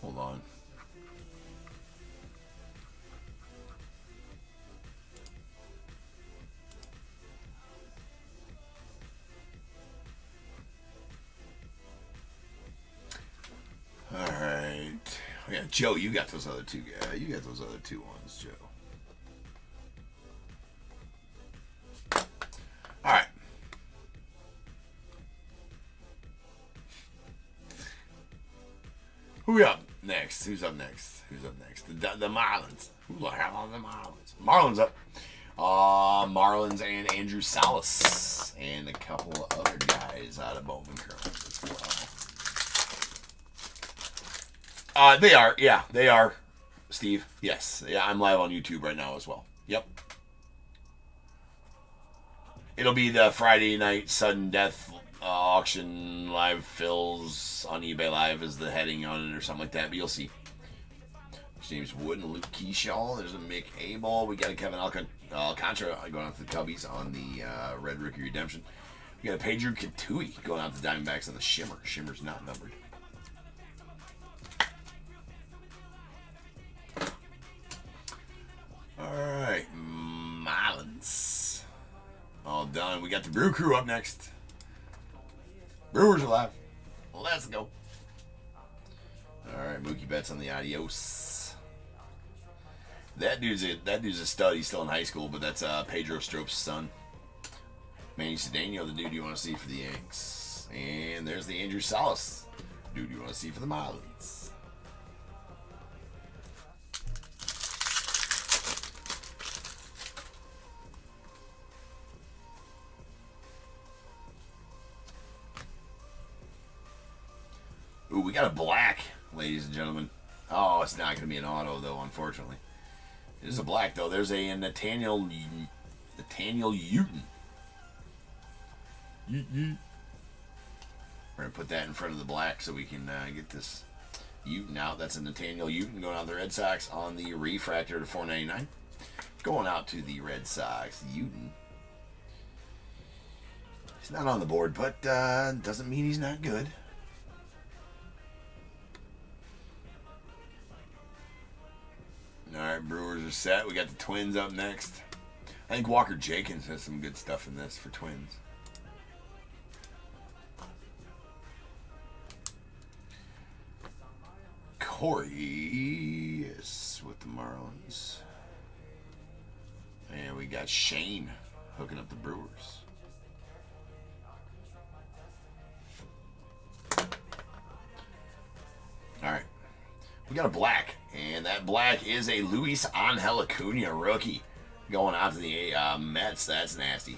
Hold on. All right. Yeah, Joe, you got those other two. You got those other two ones, Joe. All right. Who's up next? Who's up next? Who's up next? The Marlins. Who the hell are the Marlins? Marlins up. Marlins and Andrew Salas and a couple of other guys out of Bowman Chrome as well. They are. Yeah, they are. Steve. Yes. Yeah, I'm live on YouTube right now as well. Yep. It'll be the Friday night sudden death auction live fills on eBay Live is the heading on it or something like that, but you'll see. James Wood and Luke Keyshaw. There's a Mick Abel. We got a Kevin Alcantara going out to the Cubbies on the Red Rookie Redemption. We got a Pedro Katui going out to the Diamondbacks on the Shimmer. Shimmer's not numbered. Alright, Marlins. All done. We got the Brew Crew up next. Brewers alive. Let's go. Alright, Mookie Betts on the Adios. That dude's a stud. He's still in high school, but that's Pedro Strope's son. Manny Cedeno, the dude you want to see for the Yanks. And there's the Andrew Salas, dude you want to see for the Marlins. Ooh, we got a black, ladies and gentlemen. Oh, it's not going to be an auto, though, unfortunately. It is a black, though. There's a Nathaniel Uten. We're going to put that in front of the black so we can get this Uten out. That's a Nathaniel Uten going out to the Red Sox on the refractor to $4.99. Going out to the Red Sox, Uten. He's not on the board, but doesn't mean he's not good. Alright, Brewers are set. We got the Twins up next. I think Walker Jenkins has some good stuff in this for Twins. Corey is with the Marlins. And we got Shane hooking up the Brewers. Alright. We got a black. And that black is a Luis Angel Acuna rookie going out to the Mets. That's nasty.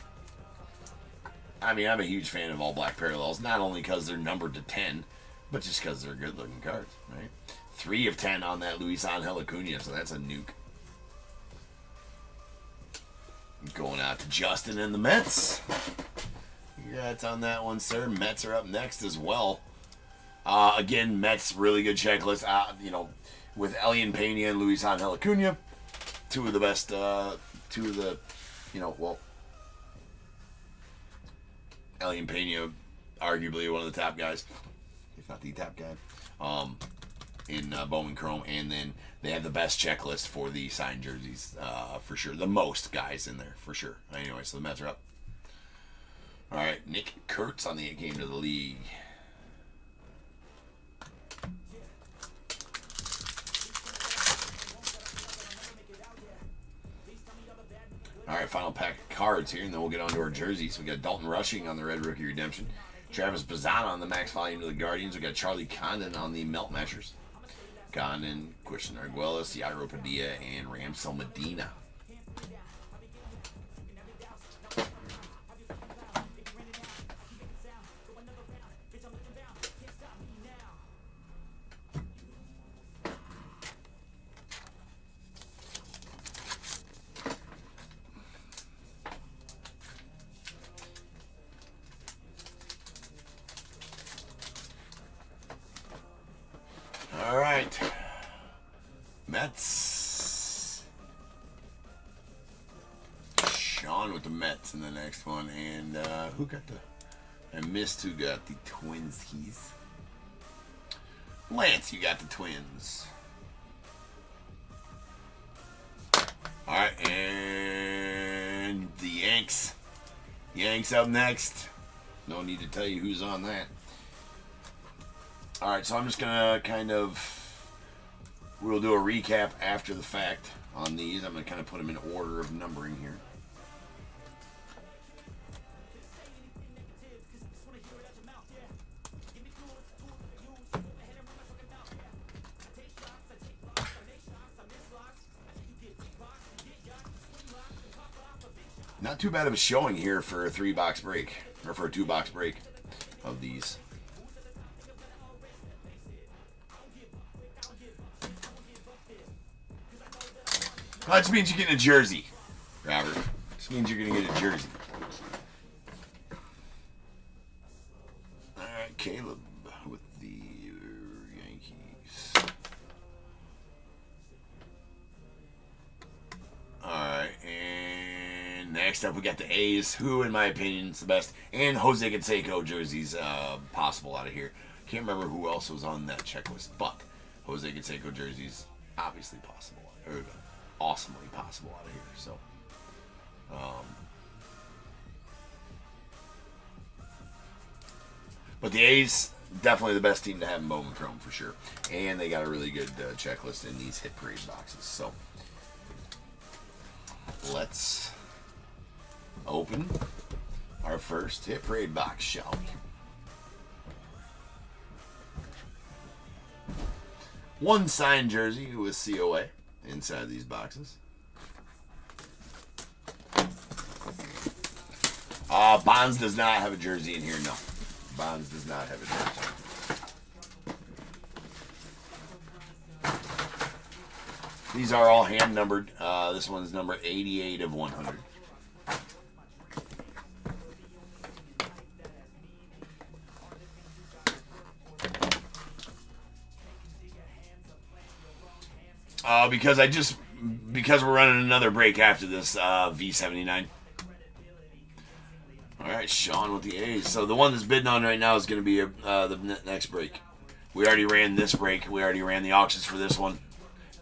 I mean, I'm a huge fan of all black parallels, not only because they're numbered to 10, but just because they're good-looking cards, right? 3 of 10 on that Luis Angel Acuna, so that's a nuke. Going out to Justin and the Mets. Congrats on that one, sir. Mets are up next as well. Again, Mets, really good checklist. With Elian Pena and Luis Angel Acuna, two of the best, Elian Pena, arguably one of the top guys, if not the top guy, in Bowman Chrome, and then they have the best checklist for the signed jerseys, for sure. The most guys in there, for sure. Anyway, so the Mets are up. All right, Nick Kurtz on the game to the league. All right, final pack of cards here, and then we'll get on to our jerseys. We got Dalton Rushing on the Red Rookie Redemption. Travis Bazzana on the Max Volume to the Guardians. We got Charlie Condon on the Melt Meshers. Condon, Christian Arguelles, Yairo Padilla, and Ramsel Medina. right. Mets. Sean with the Mets in the next one. And who got the... I missed who got the Twins keys. Lance, you got the Twins. Alright, and the Yanks. Yanks up next. No need to tell you who's on that. Alright, so I'm just going to kind of... We'll do a recap after the fact on these. I'm going to kind of put them in order of numbering here. Not too bad of a showing here for a 3-box break, or for a 2-box break of these. Well, that just means you're getting a jersey, Robert. Just means you're going to get a jersey. All right, Caleb with the Yankees. All right, and next up we got the A's, who, in my opinion, is the best, and Jose Canseco jerseys possible out of here. Can't remember who else was on that checklist, but Jose Canseco jerseys obviously possible, or awesomely possible out of here. So, but the A's, definitely the best team to have in Bowman Chrome for sure, and they got a really good checklist in these hit parade boxes. So, let's open our first hit parade box, shall we? One signed jersey with COA inside these boxes. Bonds does not have a jersey in here, no. Bonds does not have a jersey. These are all hand numbered. This one's number 88 of 100. Because we're running another break after this V79. All right, Sean with the A's. So the one that's bidding on right now is going to be the next break. We already ran this break. We already ran the auctions for this one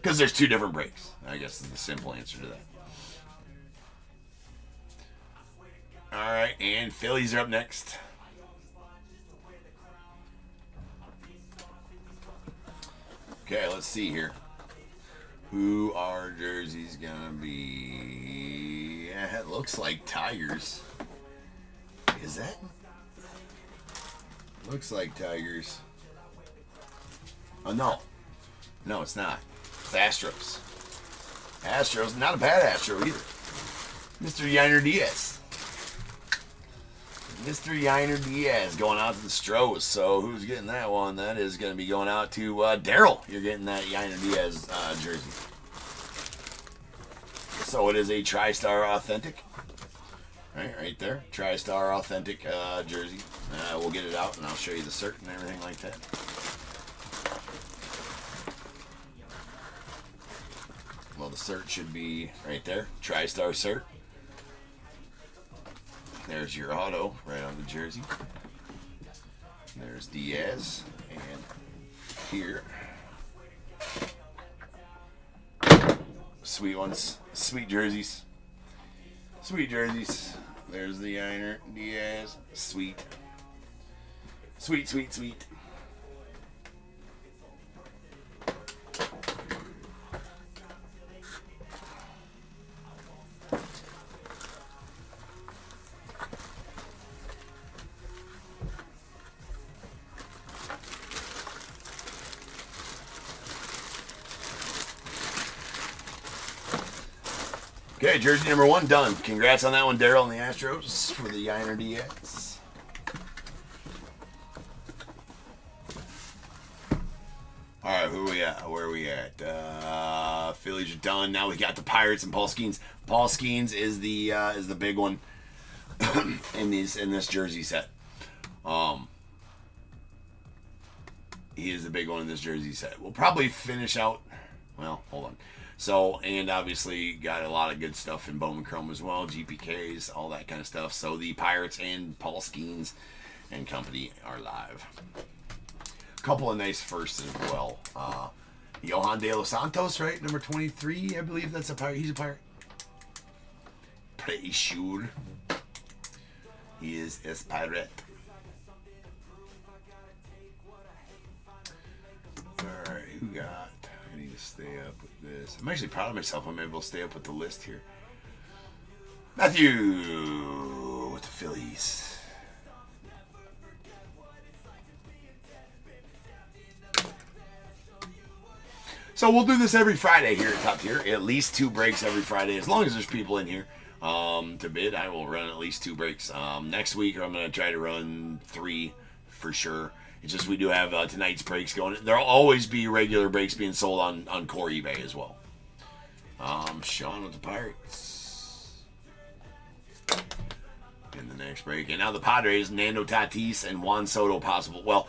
because there's 2 different breaks. I guess is the simple answer to that. All right, and Phillies are up next. Okay, let's see here. Who our jerseys gonna be? Yeah, it looks like Tigers. Is that? Looks like Tigers. Oh, no. No, it's not. It's Astros. Astros, not a bad Astro either. Mr. Yainer Diaz. Mr. Yainer Diaz going out to the Stros. So who's getting that one? That is going to be going out to Daryl. You're getting that Yainer Diaz jersey. So it is a TriStar Authentic. Right there. TriStar Authentic jersey. We'll get it out and I'll show you the cert and everything like that. Well, the cert should be right there. TriStar cert. There's your auto right on the jersey. There's Diaz. And here. Sweet ones. Sweet jerseys. Sweet jerseys. There's the Yainer Diaz. Sweet. Sweet, sweet, sweet. Okay, jersey number 1 done. Congrats on that one, Daryl and the Astros for the Yainer Diaz. All right, who are we at? Where are we at? Phillies are done. Now we got the Pirates and Paul Skeens. Paul Skeens is the big one in this jersey set. He is the big one in this jersey set. We'll probably finish out. Well, hold on. So, and obviously got a lot of good stuff in Bowman Chrome as well, GPKs, all that kind of stuff. So the Pirates and Paul Skeens and company are live. A couple of nice firsts as well. Johan De Los Santos, right? Number 23, I believe that's a Pirate. He's a Pirate. Pretty sure. He is a Pirate. Alright, who got? I need to stay up with this. I'm actually proud of myself. I'm able to stay up with the list here. Matthew with the Phillies. So we'll do this every Friday here at Top Tier. At least 2 breaks every Friday. As long as there's people in here to bid, I will run at least 2 breaks. Next week, I'm going to try to run 3 for sure. It's just we do have tonight's breaks going. There'll always be regular breaks being sold on core eBay as well. Sean with the Pirates. In the next break. And now the Padres, Nando Tatis and Juan Soto possible. Well,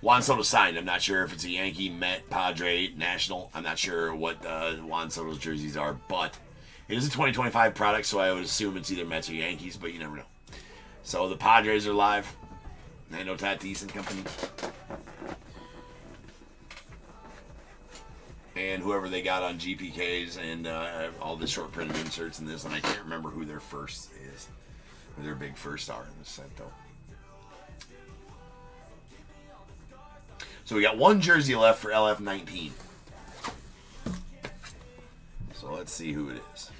Juan Soto signed. I'm not sure if it's a Yankee, Met, Padre, National. I'm not sure what Juan Soto's jerseys are, but it is a 2025 product, so I would assume it's either Mets or Yankees, but you never know. So the Padres are live. Nando Tatis and company. And whoever they got on GPKs and all the short printed inserts in this, and I can't remember who their first is. Who their big first are in this set, though. So we got 1 jersey left for LF19. So let's see who it is.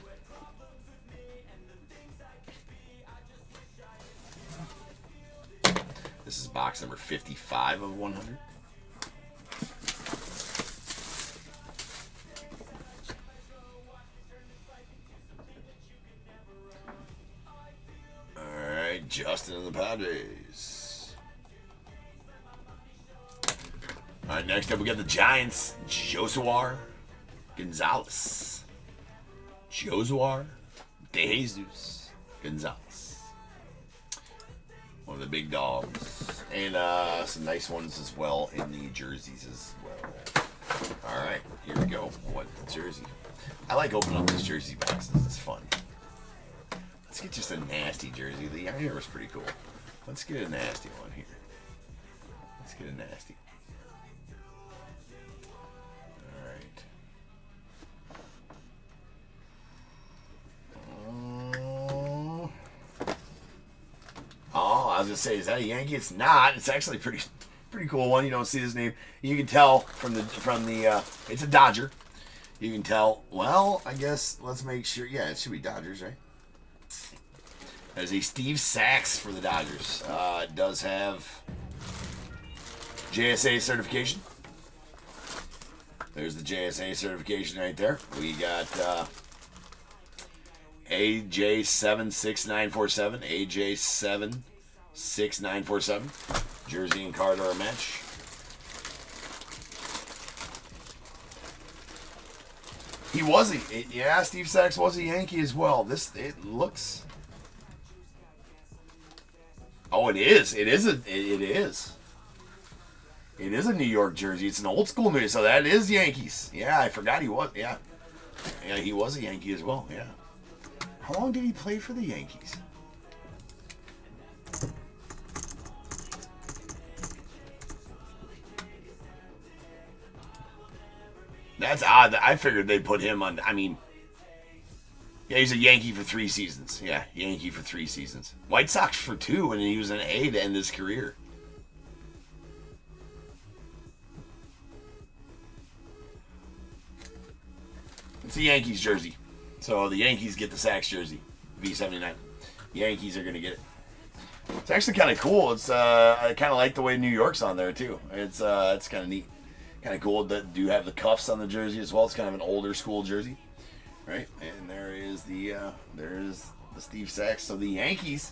This is box number 55 of 100. All right, Justin and the Padres. All right, next up we got the Giants, Josuar Gonzalez. Josuar De Jesus Gonzalez. One of the big dogs. And some nice ones as well in the jerseys as well. Alright, here we go. What the jersey? I like opening up these jersey boxes. It's fun. Let's get just a nasty jersey. The iron was pretty cool. Let's get a nasty one here. Let's get a nasty. Alright. Oh, I was gonna say, is that a Yankee? It's not. It's actually pretty cool one. You don't see his name. You can tell from the it's a Dodger. You can tell. Well, I guess let's make sure. Yeah, it should be Dodgers, right? There's a Steve Sachs for the Dodgers. It does have JSA certification. There's the JSA certification right there. We got AJ76947. AJ76947. Jersey and card are a match. He was yeah, Steve Sachs was a Yankee as well. It looks. Oh, it is. It is. It is a New York jersey. It's an old school New York, so that is Yankees. Yeah, I forgot he was. Yeah, he was a Yankee as well. Yeah. How long did he play for the Yankees? That's odd. I figured they'd put him on. I mean, yeah, he's a Yankee for 3 seasons. Yeah, Yankee for 3 seasons. White Sox for 2, and he was an A to end his career. It's a Yankees jersey. So the Yankees get the Sachs jersey, V79. Yankees are going to get it. It's actually kind of cool. It's I kind of like the way New York's on there too. It's kind of neat. Kind of cool that do have the cuffs on the jersey as well. It's kind of an older school jersey, right? And there is the Steve Sachs. So the Yankees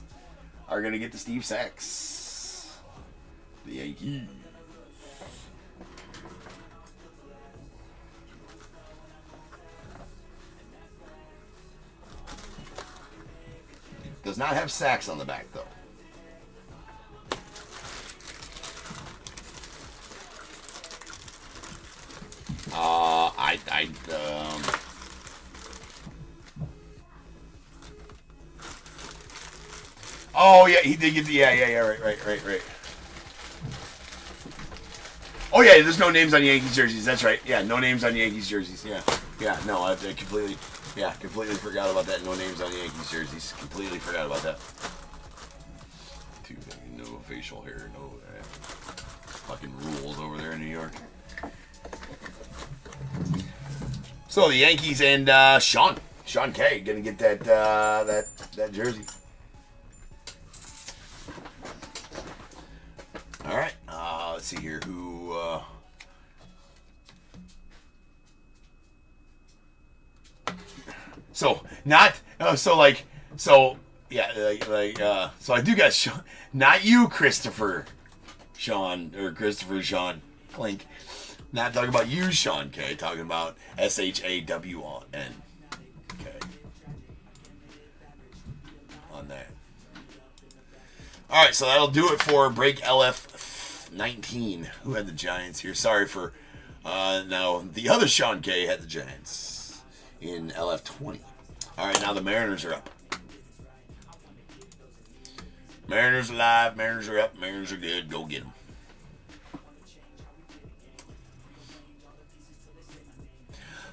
are going to get the Steve Sachs. The Yankees. Does not have Sachs on the back though. Oh yeah, he did get the right. Oh yeah, there's no names on Yankees jerseys. That's right. Yeah, no names on Yankees jerseys. Yeah. No, I completely forgot about that. No names on Yankees jerseys. Completely forgot about that. No facial hair, no fucking rules over there in New York. So the Yankees and Sean K gonna get that jersey. All right. Let's see here who. So I do got Sean, not you, Christopher Sean Clink. Not talking about you, Sean K. Talking about SHAWN. Okay. On that. All right, so that'll do it for break LF 19. Who had the Giants here? Sorry for. Now the other Sean K had the Giants in LF 20. All right, now the Mariners are up. Mariners alive. Mariners are up. Mariners are good. Go get them.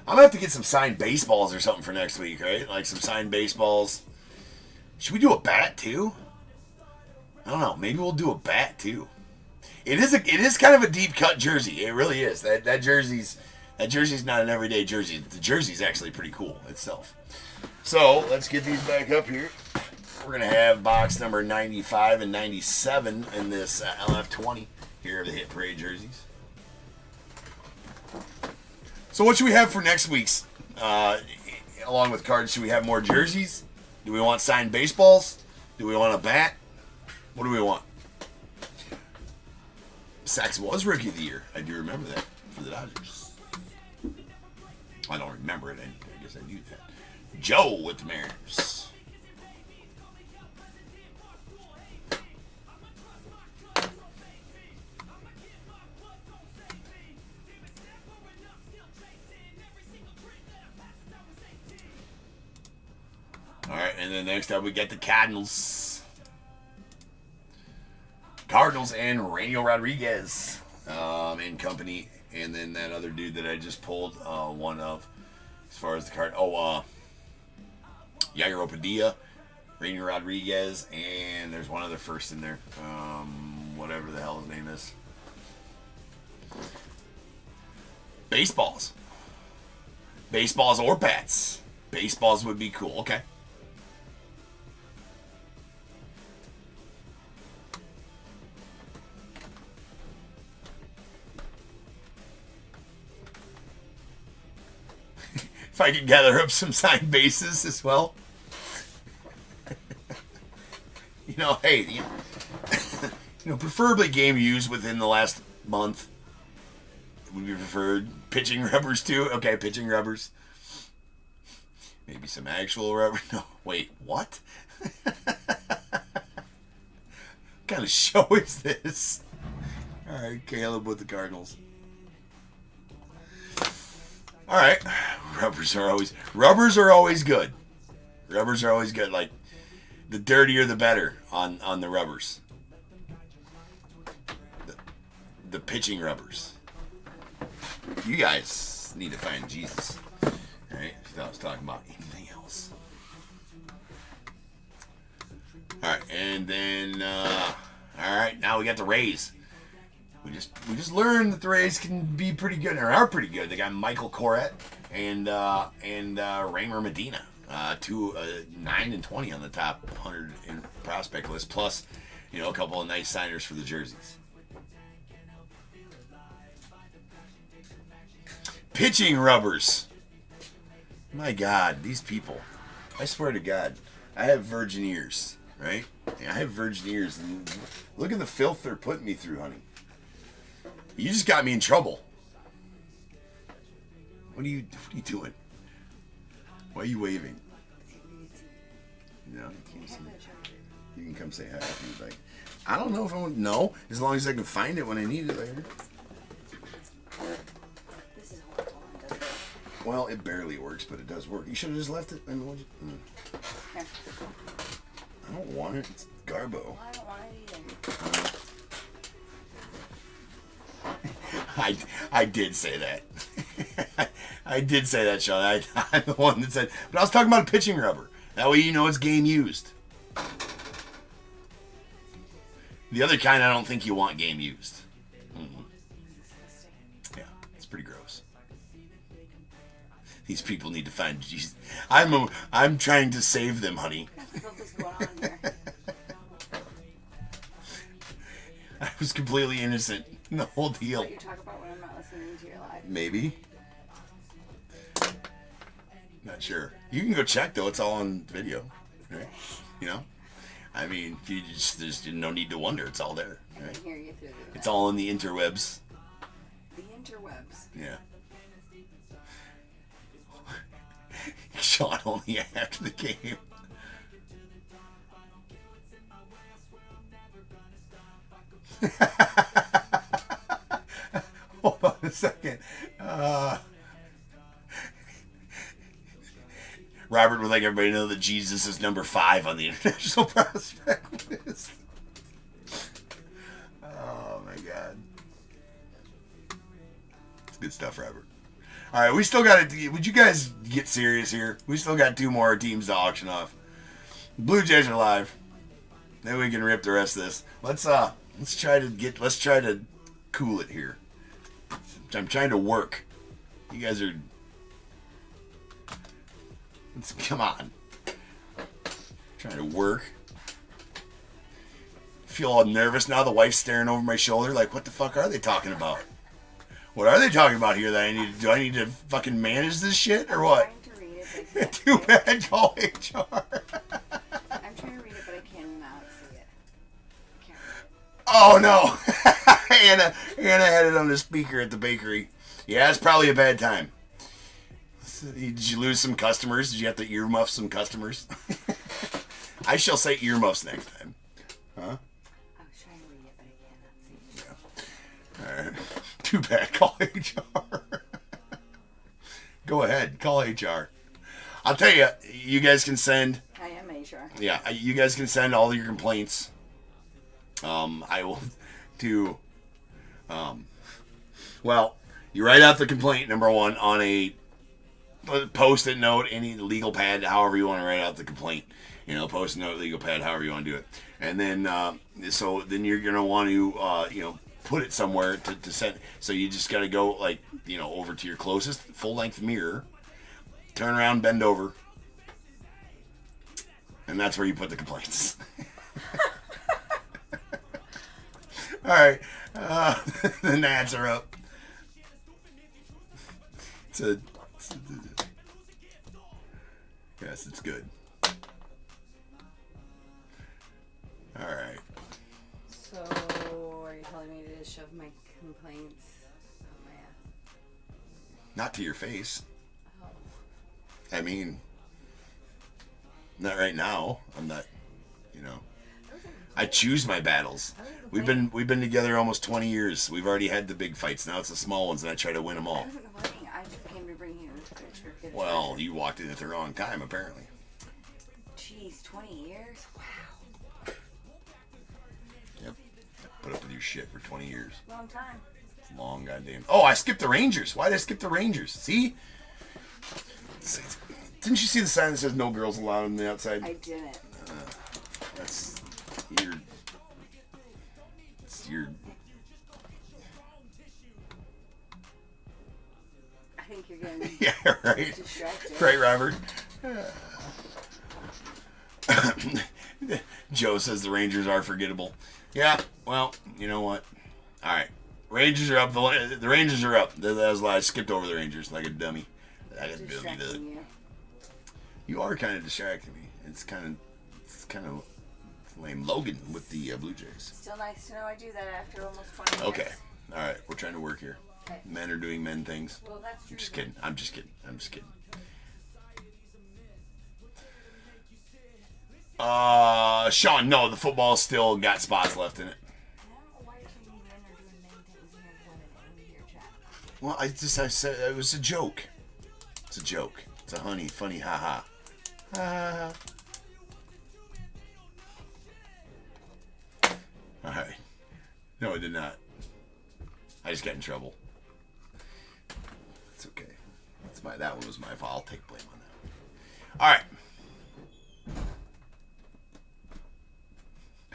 I'm gonna have to get some signed baseballs or something for next week, right? Like some signed baseballs. Should we do a bat too? I don't know. Maybe we'll do a bat too. It is kind of a deep cut jersey. It really is. That jersey's not an everyday jersey. The jersey's actually pretty cool itself. So let's get these back up here. We're gonna have box number 95 and 97 in this LF20. Here are the Hit Parade jerseys. So what should we have for next week's? Along with cards, should we have more jerseys? Do we want signed baseballs? Do we want a bat? What do we want? Sachs was Rookie of the Year. I do remember that for the Dodgers. I don't remember it. I guess I knew that. Joe with the Mariners. All right, and then next up we get the Cardinals. Cardinals and Rainier Rodriguez in company, and then that other dude that I just pulled one of as far as the card. Yairo Padilla, Rainier Rodriguez, and there's one other first in there. Whatever the hell his name is. Baseballs. Baseballs or bats. Baseballs would be cool. Okay. If I could gather up some signed bases as well. Hey, preferably game used within the last month would be preferred. Pitching rubbers too. Okay, pitching rubbers. Maybe some actual rubber. No, wait, what? What kind of show is this? All right, Caleb with the Cardinals. All right, rubbers are always good. Rubbers are always good. Like the dirtier, the better on the rubbers. The pitching rubbers. You guys need to find Jesus. All right, if I was talking about anything else. All right, and then all right, now we got the Rays. We just learned that the Rays can be pretty good, or are pretty good. They got Michael Corrett and Raymer Medina, 9 and 20 on the top 100 in prospect list, plus a couple of nice signers for the jerseys. Pitching rubbers. My God, these people! I swear to God, I have virgin ears, right? Yeah, I have virgin ears, and look at the filth they're putting me through, honey. You just got me in trouble. What are you doing? Why are you waving? No, you can't see it. You can come say hi if you'd like. I don't know if I want. No, as long as I can find it when I need it later. This is horrible. Well, it barely works, but it does work. You should have just left it. I mean, Here. I don't want it. It's Garbo. Well, I don't want it either. I did say that. I did say that, Sean. I'm the one that said. But I was talking about a pitching rubber. That way you know it's game used. The other kind, I don't think you want game used. Mm-hmm. Yeah, it's pretty gross. These people need to find Jesus. I'm trying to save them, honey. What is going on here? I was completely innocent in the whole deal. What you talk about when I'm not listening to your live. Maybe. Not sure. You can go check though. It's all on video, right? You know. I mean, you just there's no need to wonder. It's all there. Right? I can hear you through the. It's all in the interwebs. The interwebs. Yeah. Sean only after the game. Hold on a second. Robert would like everybody to know that Jesus is number 5 on the International Prospect list. Oh my God. It's good stuff, Robert. All right, we still got to. Would you guys get serious here? We still got 2 more teams to auction off. Blue Jays are live. Then we can rip the rest of this. Let's try to cool it here. I'm trying to work. You guys are. Come on. Trying to work. Feel all nervous now. The wife's staring over my shoulder like, what the fuck are they talking about? What are they talking about here that I need to do? I need to fucking manage this shit or what? I'm trying to read it, but I can't. Too bad, call HR. I'm trying to read it, but I cannot see it. I can't read it. Oh no. Anna had it on the speaker at the bakery. Yeah, it's probably a bad time. Did you lose some customers? Did you have to earmuff some customers? I shall say earmuffs next time. Huh? I was trying to read it, but I cannot see it. Yeah. All right. Too bad. Call HR. Go ahead. Call HR. I'll tell you, you guys can send. I am HR. Yeah, you guys can send all your complaints. I will do. Well, you write out the complaint, number 1, on a post-it note, any legal pad, however you want to write out the complaint. You know, post-it note, legal pad, however you want to do it. And then, so then you're going to want to, put it somewhere to send. So you just got to go, like, over to your closest full-length mirror, turn around, bend over, and that's where you put the complaints. All right. The Nats are up. Yes, it's good. All right. So, are you telling me to shove my complaints on my ass? Not to your face. Oh. I mean, not right now. I'm not, I choose my battles. We've been together almost 20 years. We've already had the big fights. Now it's the small ones, and I try to win them I all. wasn't complaining. I just came to bring you a picture. Well, you walked in at the wrong time, apparently. Jeez, 20 years? Wow. Yep. Put up with your shit for 20 years. Long time. Long goddamn. Oh, I skipped the Rangers. Why did I skip the Rangers? See? Didn't you see the sign that says no girls allowed on the outside? I didn't. That's your. I think you're getting Yeah, right. distracted. Right, Robert. Joe says the Rangers are forgettable. Yeah, well, you know what? All right. Rangers are up. The Rangers are up. That was why I skipped over the Rangers like a dummy. I got Distracting you. You are kind of distracting me. It's kind of lame. Logan with the Blue Jays. Still nice to know I do that after almost 20 years. Okay. All right. We're trying to work here. Okay. Men are doing men things. Well, that's true. I'm just kidding. Sean, no, the football still got spots left in it. I don't know why you're saying men are doing men things and there's women in your chat. Well, I said it was a joke. It's a joke. It's a funny ha-ha. Ha-ha. Alright. No, I did not. I just got in trouble. It's okay. That one was my fault. I'll take blame on that one. Alright.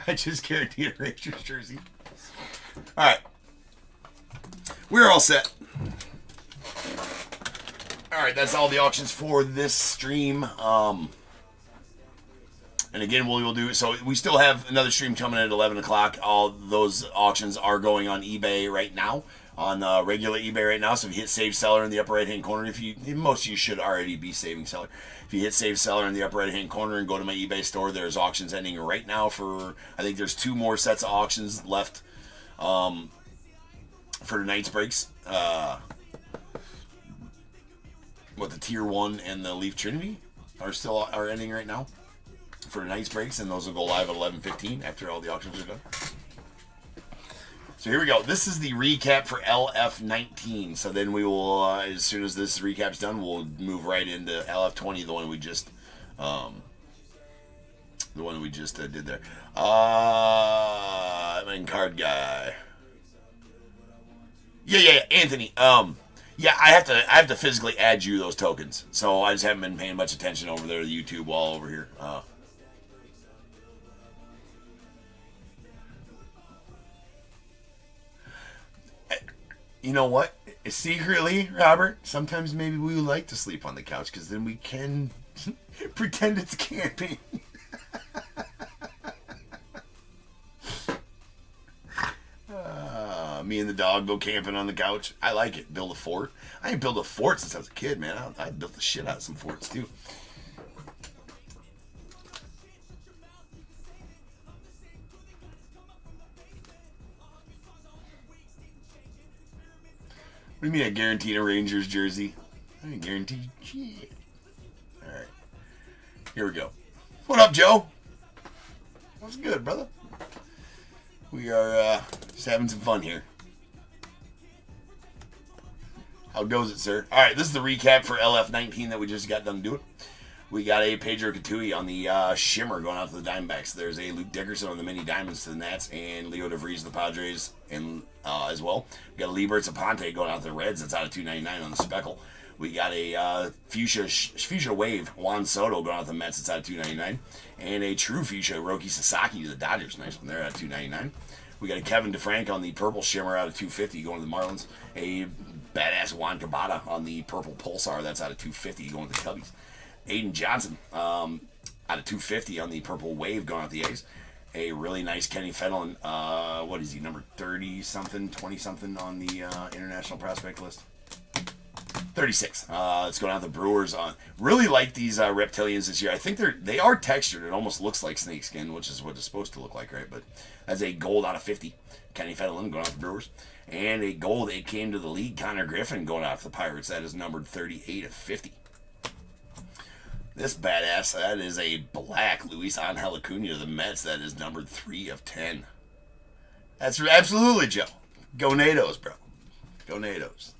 I just guaranteed a Rangers jersey. Alright. We're all set. Alright, that's all the auctions for this stream. And again, we will do, so we still have another stream coming at 11 o'clock. All those auctions are going on eBay right now, on regular eBay right now. So if you hit Save Seller in the upper right-hand corner, most of you should already be saving Seller. If you hit Save Seller in the upper right-hand corner and go to my eBay store, there's auctions ending right now for, I think there's 2 more sets of auctions left for tonight's breaks. The Tier 1 and the Leaf Trinity are ending right now for tonight's breaks, and those will go live at 11:15 after all the auctions are done. So here we go. This is the recap for LF19. So then we will, as soon as this recap's done, we'll move right into LF20, the one we just did there. Main card guy. Yeah, Anthony. Yeah, I have to physically add you those tokens. So I just haven't been paying much attention over there to the YouTube wall over here. You know what? Secretly, Robert, sometimes maybe we would like to sleep on the couch because then we can pretend it's camping. Me and the dog go camping on the couch. I like it. Build a fort. I ain't built a fort since I was a kid, man. I built the shit out of some forts, too. What do you mean I guaranteed a Rangers jersey? I didn't guarantee shit. Alright. Here we go. What up, Joe? What's good, brother? We are just having some fun here. How goes it, sir? Alright, this is the recap for LF19 that we just got done doing. We got a Pedro Catui on the Shimmer going out to the Diamondbacks. There's a Luke Dickerson on the Mini Diamonds to the Nats, and Leo DeVries to the Padres and as well. We got a Liebertz Aponte going out to the Reds. That's out of $2.99 on the Speckle. We got a Fuchsia Wave Juan Soto going out to the Mets. It's out of $2.99. And a True Fuchsia Roki Sasaki to the Dodgers. Nice one there out of $2.99. We got a Kevin DeFrank on the Purple Shimmer out of $2.50 going to the Marlins. A badass Juan Cabada on the Purple Pulsar. That's out of $2.50 going to the Cubbies. Aiden Johnson out of $2.50 on the Purple Wave going out to the A's. A really nice Kenny Fenelon. What is he, number 30-something, 20-something on the international prospect list? 36. It's going out to the Brewers. Really like these reptilians this year. I think they are textured. It almost looks like snakeskin, which is what it's supposed to look like, right? But that's a gold out of 50. Kenny Fenelon going out to the Brewers. And a gold, it came to the league. Connor Griffin going out to the Pirates. That is numbered 38 of 50. This badass, that is a black Luis Angel Acuna to the Mets. That is numbered 3 of 10. That's absolutely, Joe. Go Nados, bro. Go Nados.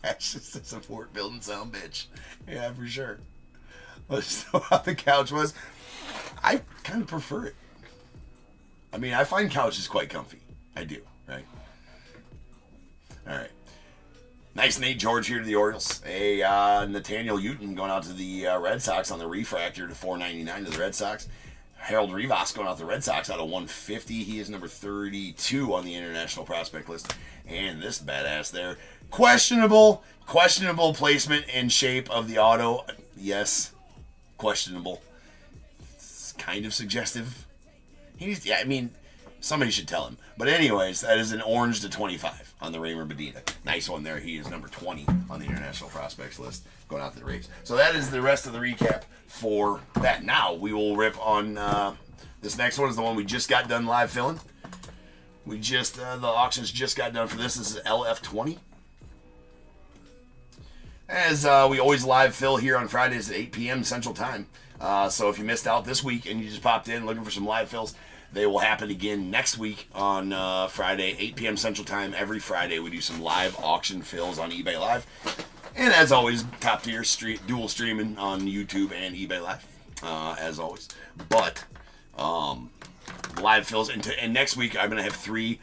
That's just a support building sound, bitch. Yeah, for sure. Let's know how the couch was. I kind of prefer it. I mean, I find couches quite comfy. I do, right? All right. Nice Nate George here to the Orioles. A Nathaniel Uton going out to the Red Sox on the refractor to $4.99 to the Red Sox. Harold Rivas going out to the Red Sox out of $150. He is number 32 on the international prospect list. And this badass there. Questionable placement and shape of the auto. Yes, questionable. It's kind of suggestive. I mean, somebody should tell him. But anyways, that is an orange to 25 on the Raymer Medina. Nice one there. He is number 20 on the international prospects list going out to the Rays. So that is the rest of the recap for that. Now we will rip on this next one is the one we just got done live filling. The auctions just got done for this. This is LF20. As we always live fill here on Fridays at 8 p.m. Central Time. So if you missed out this week and you just popped in looking for some live fills, They will happen again next week on Friday, 8 p.m. Central Time. Every Friday we do some live auction fills on eBay Live. And as always, top tier dual streaming on YouTube and eBay Live, as always. But live fills, and next week I'm going to have 3.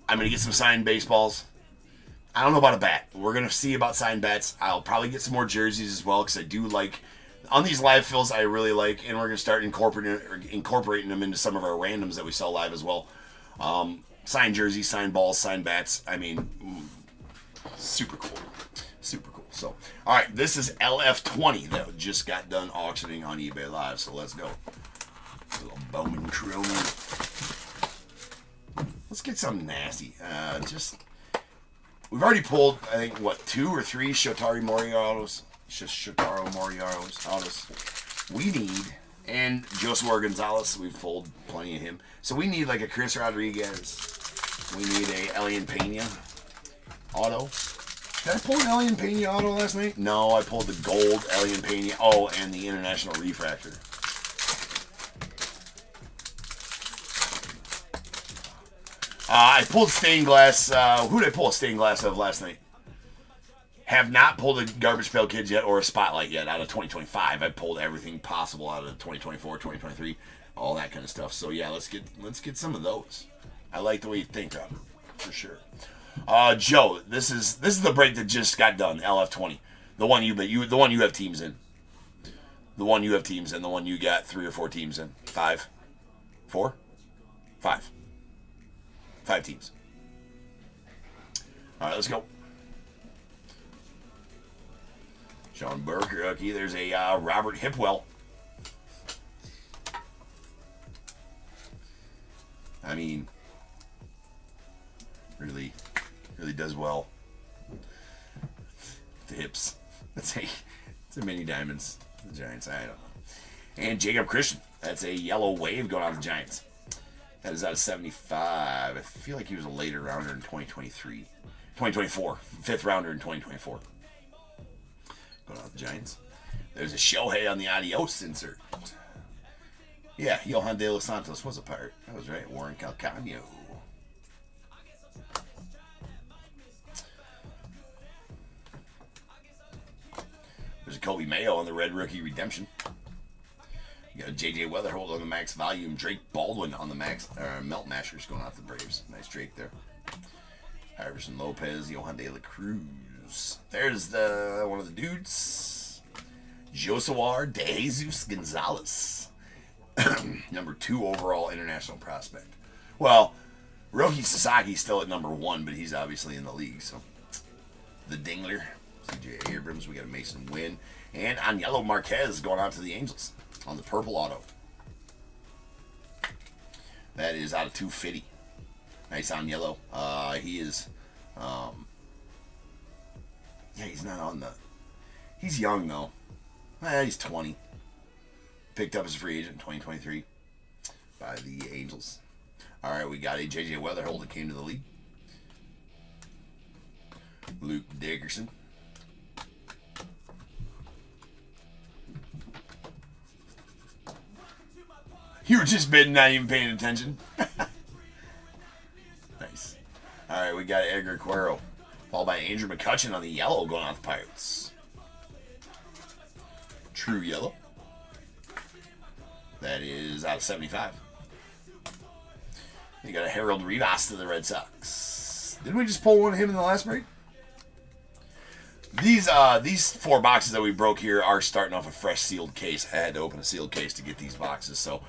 I'm going to get some signed baseballs. I don't know about a bat. We're going to see about signed bats. I'll probably get some more jerseys as well, because I do like... On these live fills, I really like, and we're going to start incorporating them into some of our randoms that we sell live as well. Signed jerseys, signed balls, signed bats. I mean, super cool. Super cool. So, all right, this is LF20 that just got done auctioning on eBay Live, so let's go. A little Bowman Chrome. Let's get something nasty. We've already pulled, I think, 2 or 3 Shotaro Mori autos. Shotaro Mori autos. We need, and Joshua Gonzalez, we've pulled plenty of him. So we need like a Chris Rodriguez. We need a Elian Pena auto. Did I pull an Elian Pena auto last night? No, I pulled the gold Elian Pena. Oh, and the International Refractor. I pulled stained glass. Who did I pull a stained glass of last night? Have not pulled a Garbage Pail Kids yet or a Spotlight yet out of 2025. I pulled everything possible out of 2024, 2023, all that kind of stuff. So yeah, let's get some of those. I like the way you think of them, for sure. Joe, this is the break that just got done. LF20, the one you have teams in. The one you have teams in. The one you got 3 or 4 teams in. 5, 4, 5. 5 teams. All right, let's go. Sean Burke, rookie. There's a Robert Hipwell. I mean, really does well. The hips. It's a mini diamonds. The Giants. I don't know. And Jacob Christian. That's a yellow wave going on the Giants. That is out of 75. I feel like he was a later rounder in 2023. 2024. 5th rounder in 2024. Going on the Giants. There's a Shohei on the Adios insert. Yeah, Johan De Los Santos was a Pirate. That was right. Warren Calcano. There's a Kobe Mayo on the Red Rookie Redemption. You got a J.J. Weatherhold on the Max Volume. Drake Baldwin on the Max Melt Mashers going off the Braves. Nice Drake there. Iverson Lopez, Johan De La Cruz. There's one of the dudes. Josuar De Jesus Gonzalez. Number 2 overall international prospect. Well, Roki Sasaki's still at number 1, but he's obviously in the league. So the Dingler, C.J. Abrams. We got a Mason Wynn. And Aniello Marquez going out to the Angels on the purple auto. That is out of 250. Nice on yellow. He is, yeah, he's not on the, he's young though. He's 20. Picked up as a free agent in 2023 by the Angels. All right, we got a J.J. Weatherhold that came to the league. Luke Dickerson. You were just bidding, not even paying attention. Nice. All right, we got Edgar Cuero, followed by Andrew McCutcheon on the yellow going off the Pirates. True yellow. That is out of 75. You got a Harold Rivas to the Red Sox. Didn't we just pull one of him in the last break? These 4 boxes that we broke here are starting off a fresh sealed case. I had to open a sealed case to get these boxes. So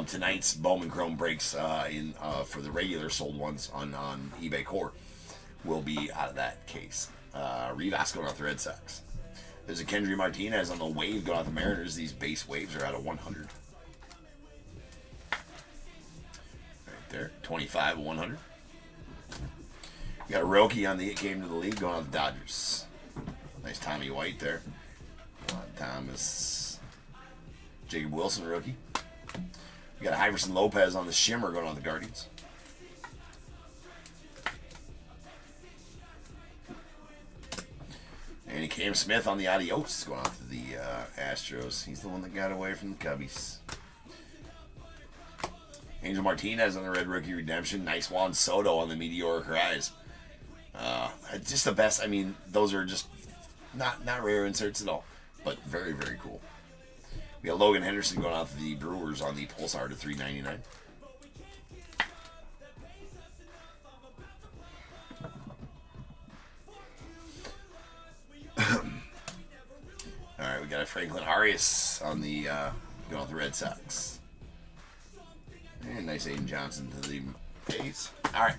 tonight's Bowman Chrome breaks for the regular sold ones on eBay Core will be out of that case. Rivas going off the Red Sox. There's a Kendry Martinez on the wave going off the Mariners. These base waves are out of 100. Right there, 25 of 100. You got a Roki on the came to the league going off the Dodgers. Nice Tommy White there. Thomas. Jacob Wilson, rookie. We got a Iverson Lopez on the Shimmer going on the Guardians. And Cam Smith on the Adios going off to the Astros. He's the one that got away from the Cubbies. Angel Martinez on the red rookie redemption. Nice Juan Soto on the meteoric rise. Just the best. I mean, those are just not rare inserts at all, but very, very cool. We got Logan Henderson going out to the Brewers on the Pulsar to $3.99. All right, we got a Franklin Arias on the going with the Red Sox. And nice Aiden Johnson to the A's. All right.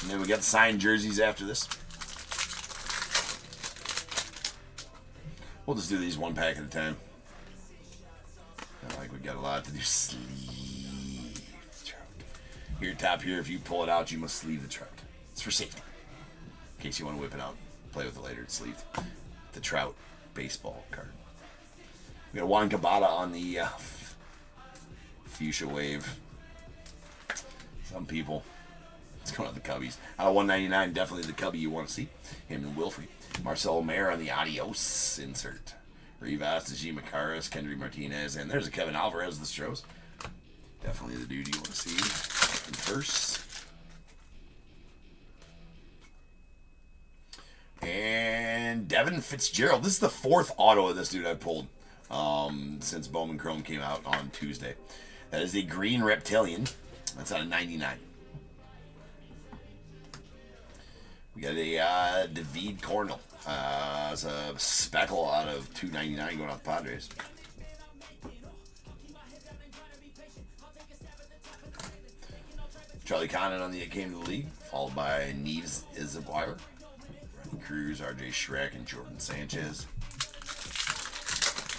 And then we got the signed jerseys after this. We'll just do these one pack at a time. We got a lot to do. Sleeve trout. Here, top here, if you pull it out, you must sleeve the trout. It's for safety. In case you want to whip it out, play with it later. It's sleeved. The trout baseball card. We got Juan Cabada on the fuchsia wave. Some people. Let's go on the Cubbies. Out of 199, definitely the Cubby you want to see. Him and Wilfrey. Marcelo Mayer on the Adios insert. Rivas, Tajima Karas, Kendry Martinez, and there's a Kevin Alvarez, the Stros. Definitely the dude you want to see in first. And Devin Fitzgerald. This is the fourth auto of this dude I've pulled since Bowman Chrome came out on Tuesday. That is the Green Reptilian. That's out of 99. We got a David Cornell. It's a speckle out of $2.99 going out the Padres. Charlie Connon on the It Came to the League, followed by Neves Izaguirre, Cruz, RJ Schreck, and Jordan Sanchez.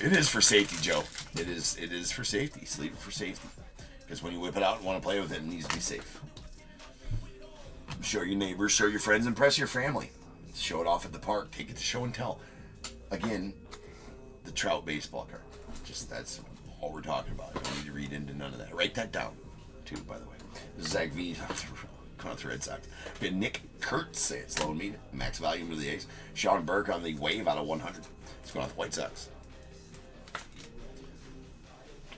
It is for safety, Joe. It is for safety. Sleeve it for safety. Because when you whip it out and want to play with it, it needs to be safe. Show your neighbors, show your friends, impress your family. Show it off at the park. Take it to show and tell. Again, the Trout baseball card. Just that's all we're talking about. I don't need to read into none of that. Write that down, too, by the way. Zach V. Coming out the Red Sox. We had Nick Kurtz say it's low and mean. Max volume to the A's. Sean Burke on the wave out of 100. It's going out the White Sox.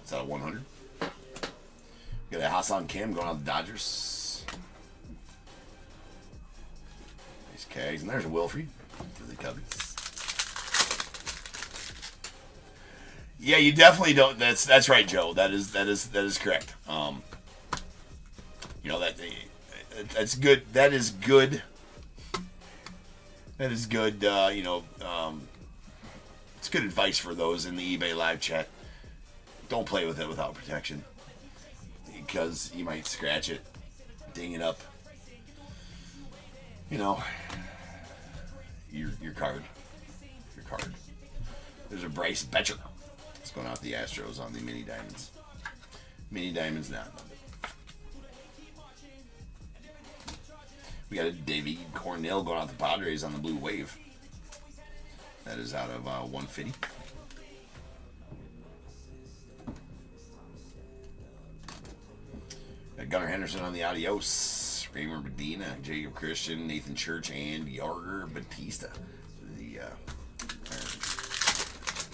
It's out of 100. We got a Hassan Kim going out the Dodgers. Okay, and there's a Wilfrey for the Cubbies. Yeah, you definitely don't. That's right, Joe. That is correct. You know that's good. That is good. That is good. It's good advice for those in the eBay live chat. Don't play with it without protection because you might scratch it, ding it up. You know, your card. There's a Bryce Betcher. It's going out the Astros on the Mini Diamonds. Mini Diamonds not. We got a David Cornell going out the Padres on the Blue Wave. That is out of 150. Got Gunnar Henderson on the Adios. Kramer Medina, Jacob Christian, Nathan Church, and Yarger Batista. We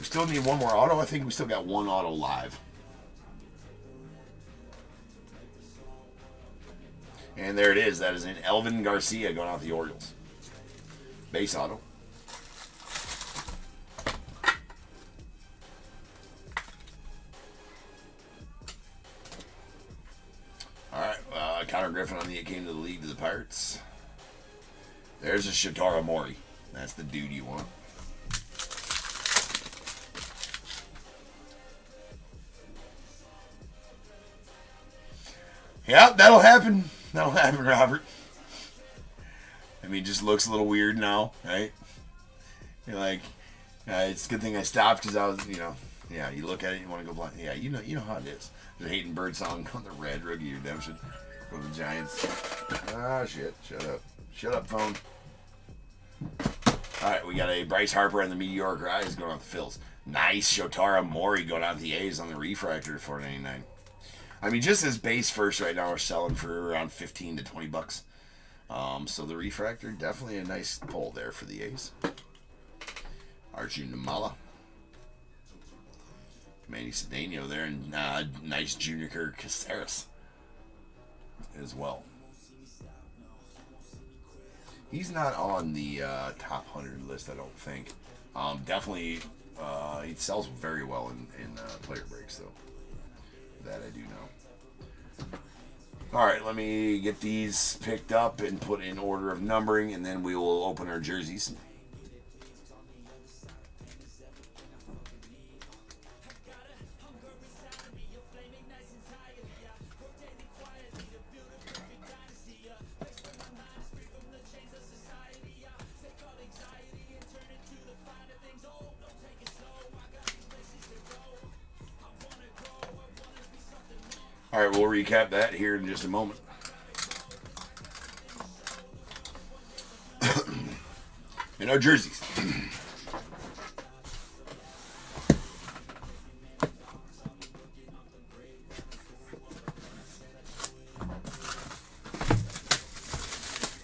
still need one more auto. I think we still got one auto live. And there it is. That is an Elvin Garcia going out the Orioles. Base auto. Connor Griffin on the It Came to the League to the Pirates. There's a Shotaro Mori. That's the dude you want. Yeah, that'll happen. That'll happen, Robert. I mean, it just looks a little weird now, right? You're like, it's a good thing I stopped because I was, yeah, you look at it and you want to go blind. Yeah, you know how it is. There's a Hayden Bird song on the red rookie redemption. For the Giants. Ah, shit. Shut up. Shut up, phone. Alright, we got a Bryce Harper on the Meteoric Rise going out the Phils. Nice Shotaro Mori going out the A's on the Refractor at $4.99. I mean, just as base first right now are selling for around 15 to 20 bucks. So the refractor, definitely a nice pull there for the A's. Arjun Namala. Manny Cedeno there, and nice Junior Caceres as well. He's not on the top 100 list, I don't think. Definitely, he sells very well in player breaks, though. That I do know. All right, let me get these picked up and put in order of numbering, and then we will open our jerseys. All right, we'll recap that here in just a moment. In our jerseys.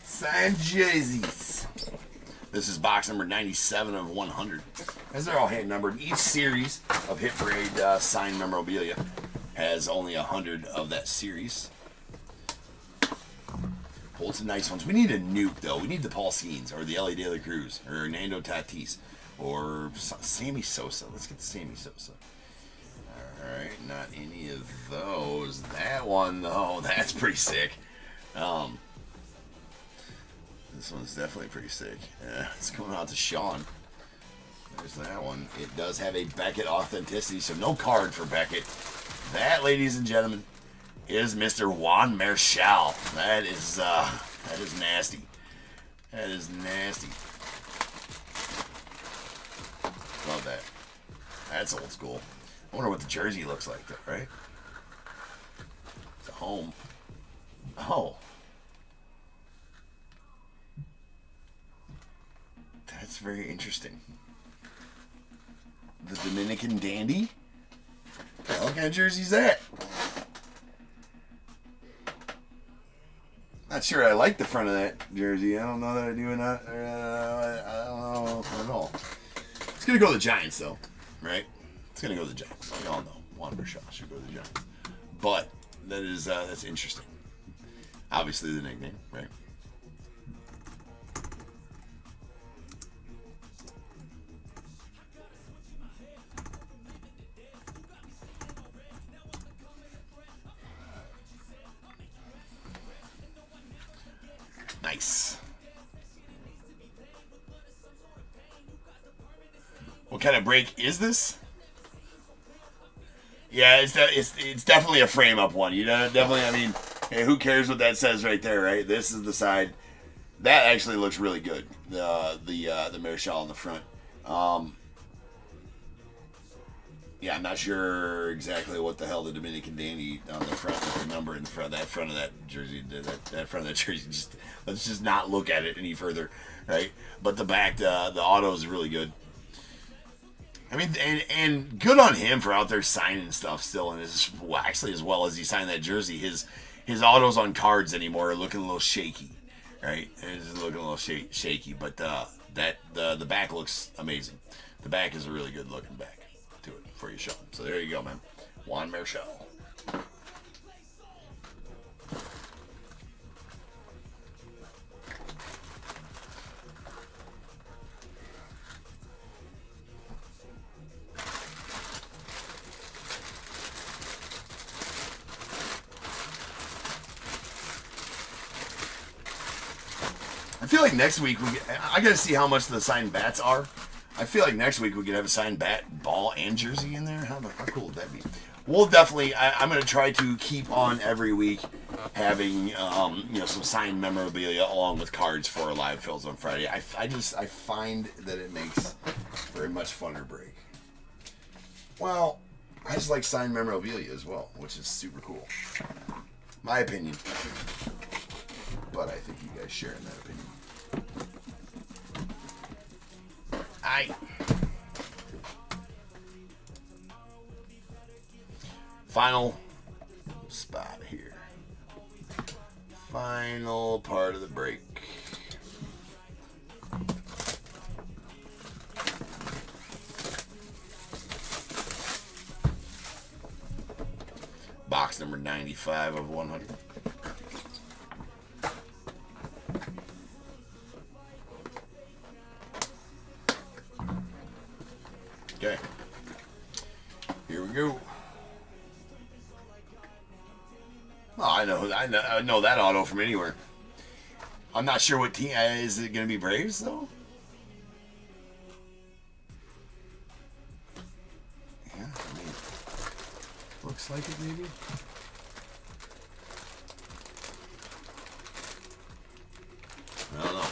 Signed jerseys. This is box number 97 of 100. As they're all hand numbered, each series of Hit Parade signed memorabilia has only 100 of that series. Pulled some nice ones. We need a nuke, though. We need the Paul Skeens, or the Ellie De La Cruz, or Hernando Tatis, or Sammy Sosa. Let's get the Sammy Sosa. Alright, not any of those. That one, though, that's pretty sick. This one's definitely pretty sick. It's going out to Sean. There's that one. It does have a Beckett authenticity, so no card for Beckett. That, ladies and gentlemen, is Mr. Juan Marshall. That is nasty. That is nasty. Love that. That's old school. I wonder what the jersey looks like, though, right? It's a home. Oh. That's very interesting. The Dominican Dandy? What kind of jersey is that? Not sure I like the front of that jersey. I don't know that I do or not. I don't know at all. It's going to go to the Giants, though, right? It's going to go to the Giants. We all know Juan Marshall should go to the Giants. But that is that's interesting. Obviously the nickname, right? Nice. What kind of break is this? Yeah, it's definitely a frame up one. You know, definitely. I mean, hey, who cares what that says right there, right? This is the side that actually looks really good. The Marshall in the front. Yeah, I'm not sure exactly what the hell the Dominican Dandy on the front with the number in the front of that jersey. That front of that jersey. Let's just not look at it any further, right? But the back, the auto is really good. I mean, and good on him for out there signing stuff still, and actually as well as he signed that jersey, his autos on cards anymore are looking a little shaky, right? It's looking a little shaky, but the back looks amazing. The back is a really good looking back to it for you, Sean. So there you go, man. Juan Marshall. I feel like next week I gotta see how much the signed bats are. I feel like next week we could have a signed bat, ball, and jersey in there. How cool would that be? We'll definitely. I'm going to try to keep on every week having some signed memorabilia along with cards for our live fills on Friday. I find that it makes very much funner break. Well, I just like signed memorabilia as well, which is super cool. My opinion, but I think you guys share in that opinion. Final final part of the break. Box number 95 of 100. Okay. Here we go. Oh, I know that auto from anywhere. I'm not sure what team. Is it going to be Braves, though? Yeah, I mean, looks like it, maybe. I don't know.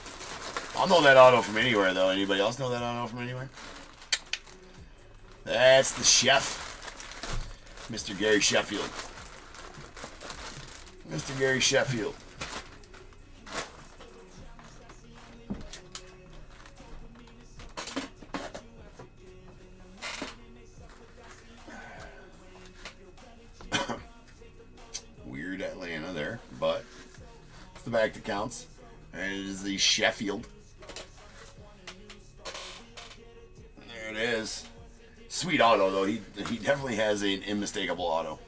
I'll know that auto from anywhere, though. Anybody else know that auto from anywhere? That's the chef, Mr. Gary Sheffield. Mr. Gary Sheffield. Weird Atlanta there, but it's the back that counts. And it is the Sheffield. There it is. Sweet auto, though. He definitely has an unmistakable auto.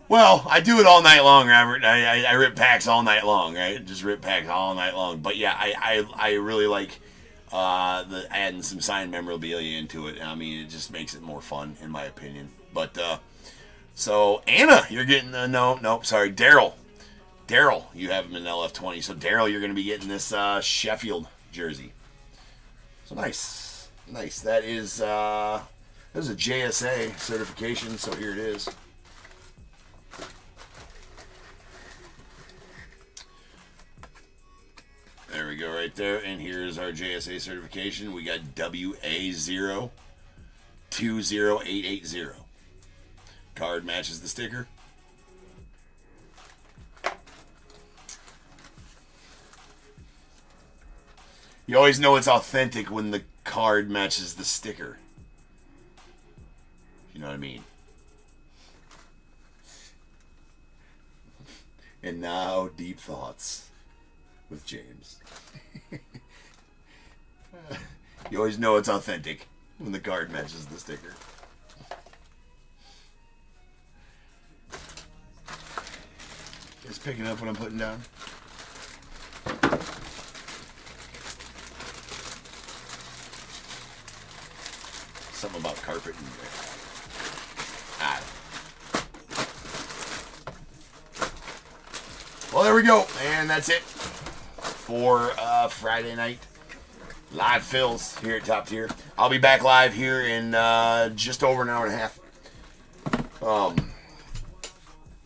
Well, I do it all night long, Robert. I rip packs all night long, right? Just rip packs all night long. But yeah, I really like the adding some signed memorabilia into it. I mean, it just makes it more fun, in my opinion. But so Anna, you're getting sorry, Daryl. Daryl, you have him in LF20. So Daryl, you're going to be getting this Sheffield jersey. So nice. That is a JSA certification. So here it is. There we go, right there. And here's our JSA certification. We got WA020880. Card matches the sticker. You always know it's authentic when the card matches the sticker. You know what I mean? And now, deep thoughts with James. You always know it's authentic when the card matches the sticker. Just picking up what I'm putting down. Something about carpet and well, there we go, and that's it for Friday night live fills here at Top Tier. I'll be back live here in just over an hour and a half.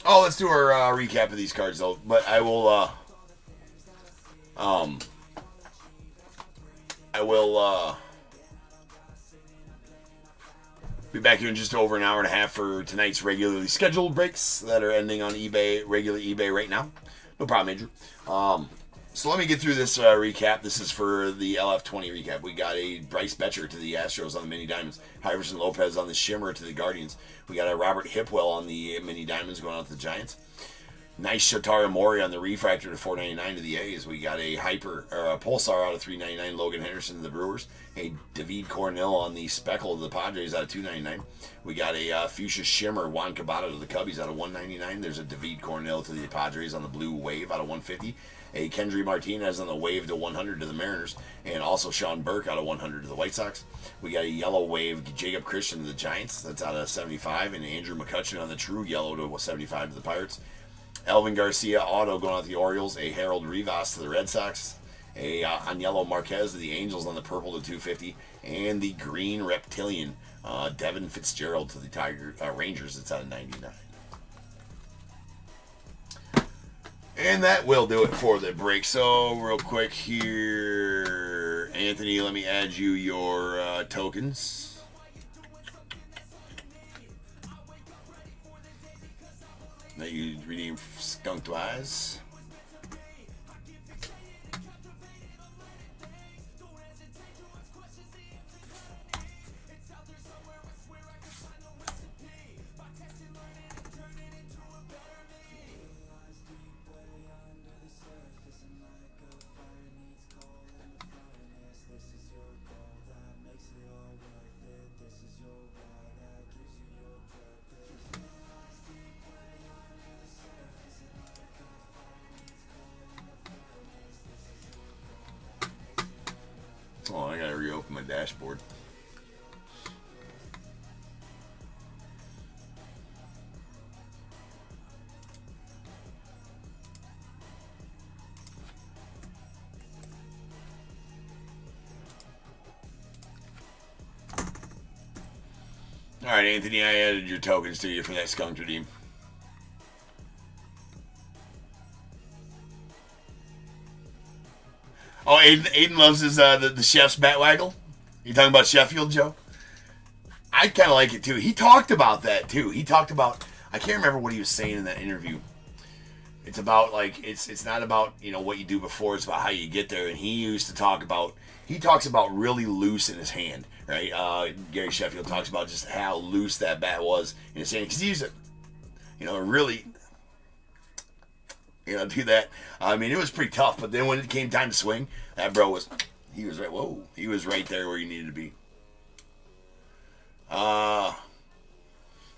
Let's do our recap of these cards though. But I will be back here in just over an hour and a half for tonight's regularly scheduled breaks that are ending on eBay, regular eBay right now. No problem, Andrew. So let me get through this recap. This is for the LF20 recap. We got a Bryce Betcher to the Astros on the Mini Diamonds. Iverson Lopez on the Shimmer to the Guardians. We got a Robert Hipwell on the Mini Diamonds going out to the Giants. Nice Shotaro Mori on the Refractor to $4.99 to the A's. We got a Pulsar out of $3.99. Logan Henderson to the Brewers. A David Cornell on the Speckle to the Padres out of $2.99. We got a Fuchsia Shimmer Juan Cabada to the Cubbies out of $1.99. There's a David Cornell to the Padres on the Blue Wave out of $150. A Kendry Martinez on the Wave to 100 to the Mariners. And also Sean Burke out of 100 to the White Sox. We got a Yellow Wave Jacob Christian to the Giants. That's out of 75. And Andrew McCutcheon on the True Yellow to 75 to the Pirates. Elvin Garcia auto going out to the Orioles. A Harold Rivas to the Red Sox. A Aniello Marquez to the Angels on the purple to 250. And the green reptilian Devin Fitzgerald to the Rangers. It's out of 99. And that will do it for the break. So real quick here, Anthony, let me add you your tokens. That you redeem Skunked Wise. dashboard. All right, Anthony, I added your tokens to you for that skunk redeem. Oh, Aiden loves his the chef's bat waggle. You talking about Sheffield, Joe? I kind of like it too. He talked about that too. He talked about, I can't remember what he was saying in that interview. It's about like it's not about, you know, what you do before. It's about how you get there. And he talks about really loose in his hand, right? Gary Sheffield talks about just how loose that bat was in his hand because he used it, you know, really, you know, do that. I mean, it was pretty tough. But then when it came time to swing, that bro was right. Whoa, he was right there where you needed to be.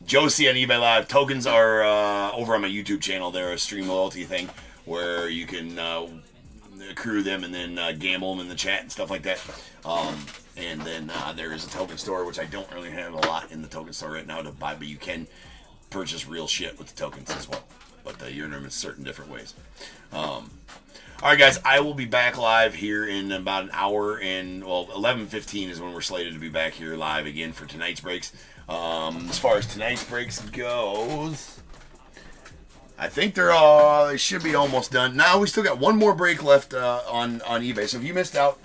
Josie on eBay Live. Tokens are over on my YouTube channel. They're a stream loyalty thing where you can accrue them and then gamble them in the chat and stuff like that. And then there is a token store, which I don't really have a lot in the token store right now to buy, but you can purchase real shit with the tokens as well. But you earn them in certain different ways. All right, guys, I will be back live here in about an hour, and 11:15 is when we're slated to be back here live again for tonight's breaks. As far as tonight's breaks goes, I think they should be almost done. Now we still got one more break left on eBay. So if you missed out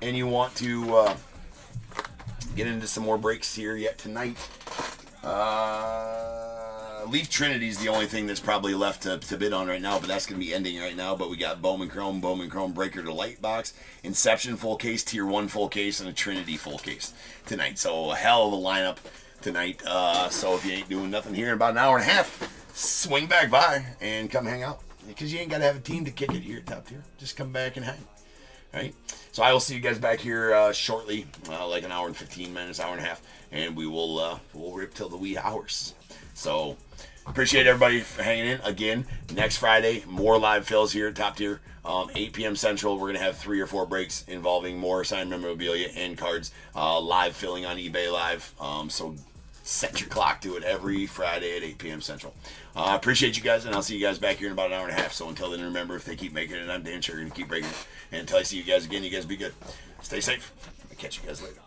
and you want to get into some more breaks here yet tonight, Leaf Trinity is the only thing that's probably left to bid on right now, but that's going to be ending right now. But we got Bowman Chrome Breaker to Light Box, Inception full case, Tier 1 full case, and a Trinity full case tonight. So a hell of a lineup tonight. So if you ain't doing nothing here in about an hour and a half, swing back by and come hang out. Because you ain't got to have a team to kick it here at Top Tier. Just come back and hang. All right? So I will see you guys back here shortly, like an hour and 15 minutes, hour and a half, and we'll rip till the wee hours. So appreciate everybody for hanging in. Again, next Friday, more live fills here at Top Tier. 8 p.m. Central, we're going to have 3 or 4 breaks involving more signed memorabilia and cards live filling on eBay Live. So set your clock to it every Friday at 8 p.m. Central. I appreciate you guys, and I'll see you guys back here in about an hour and a half. So until then, remember, if they keep making it, I'm damn sure going to keep breaking it. And until I see you guys again, you guys be good. Stay safe. I'll catch you guys later.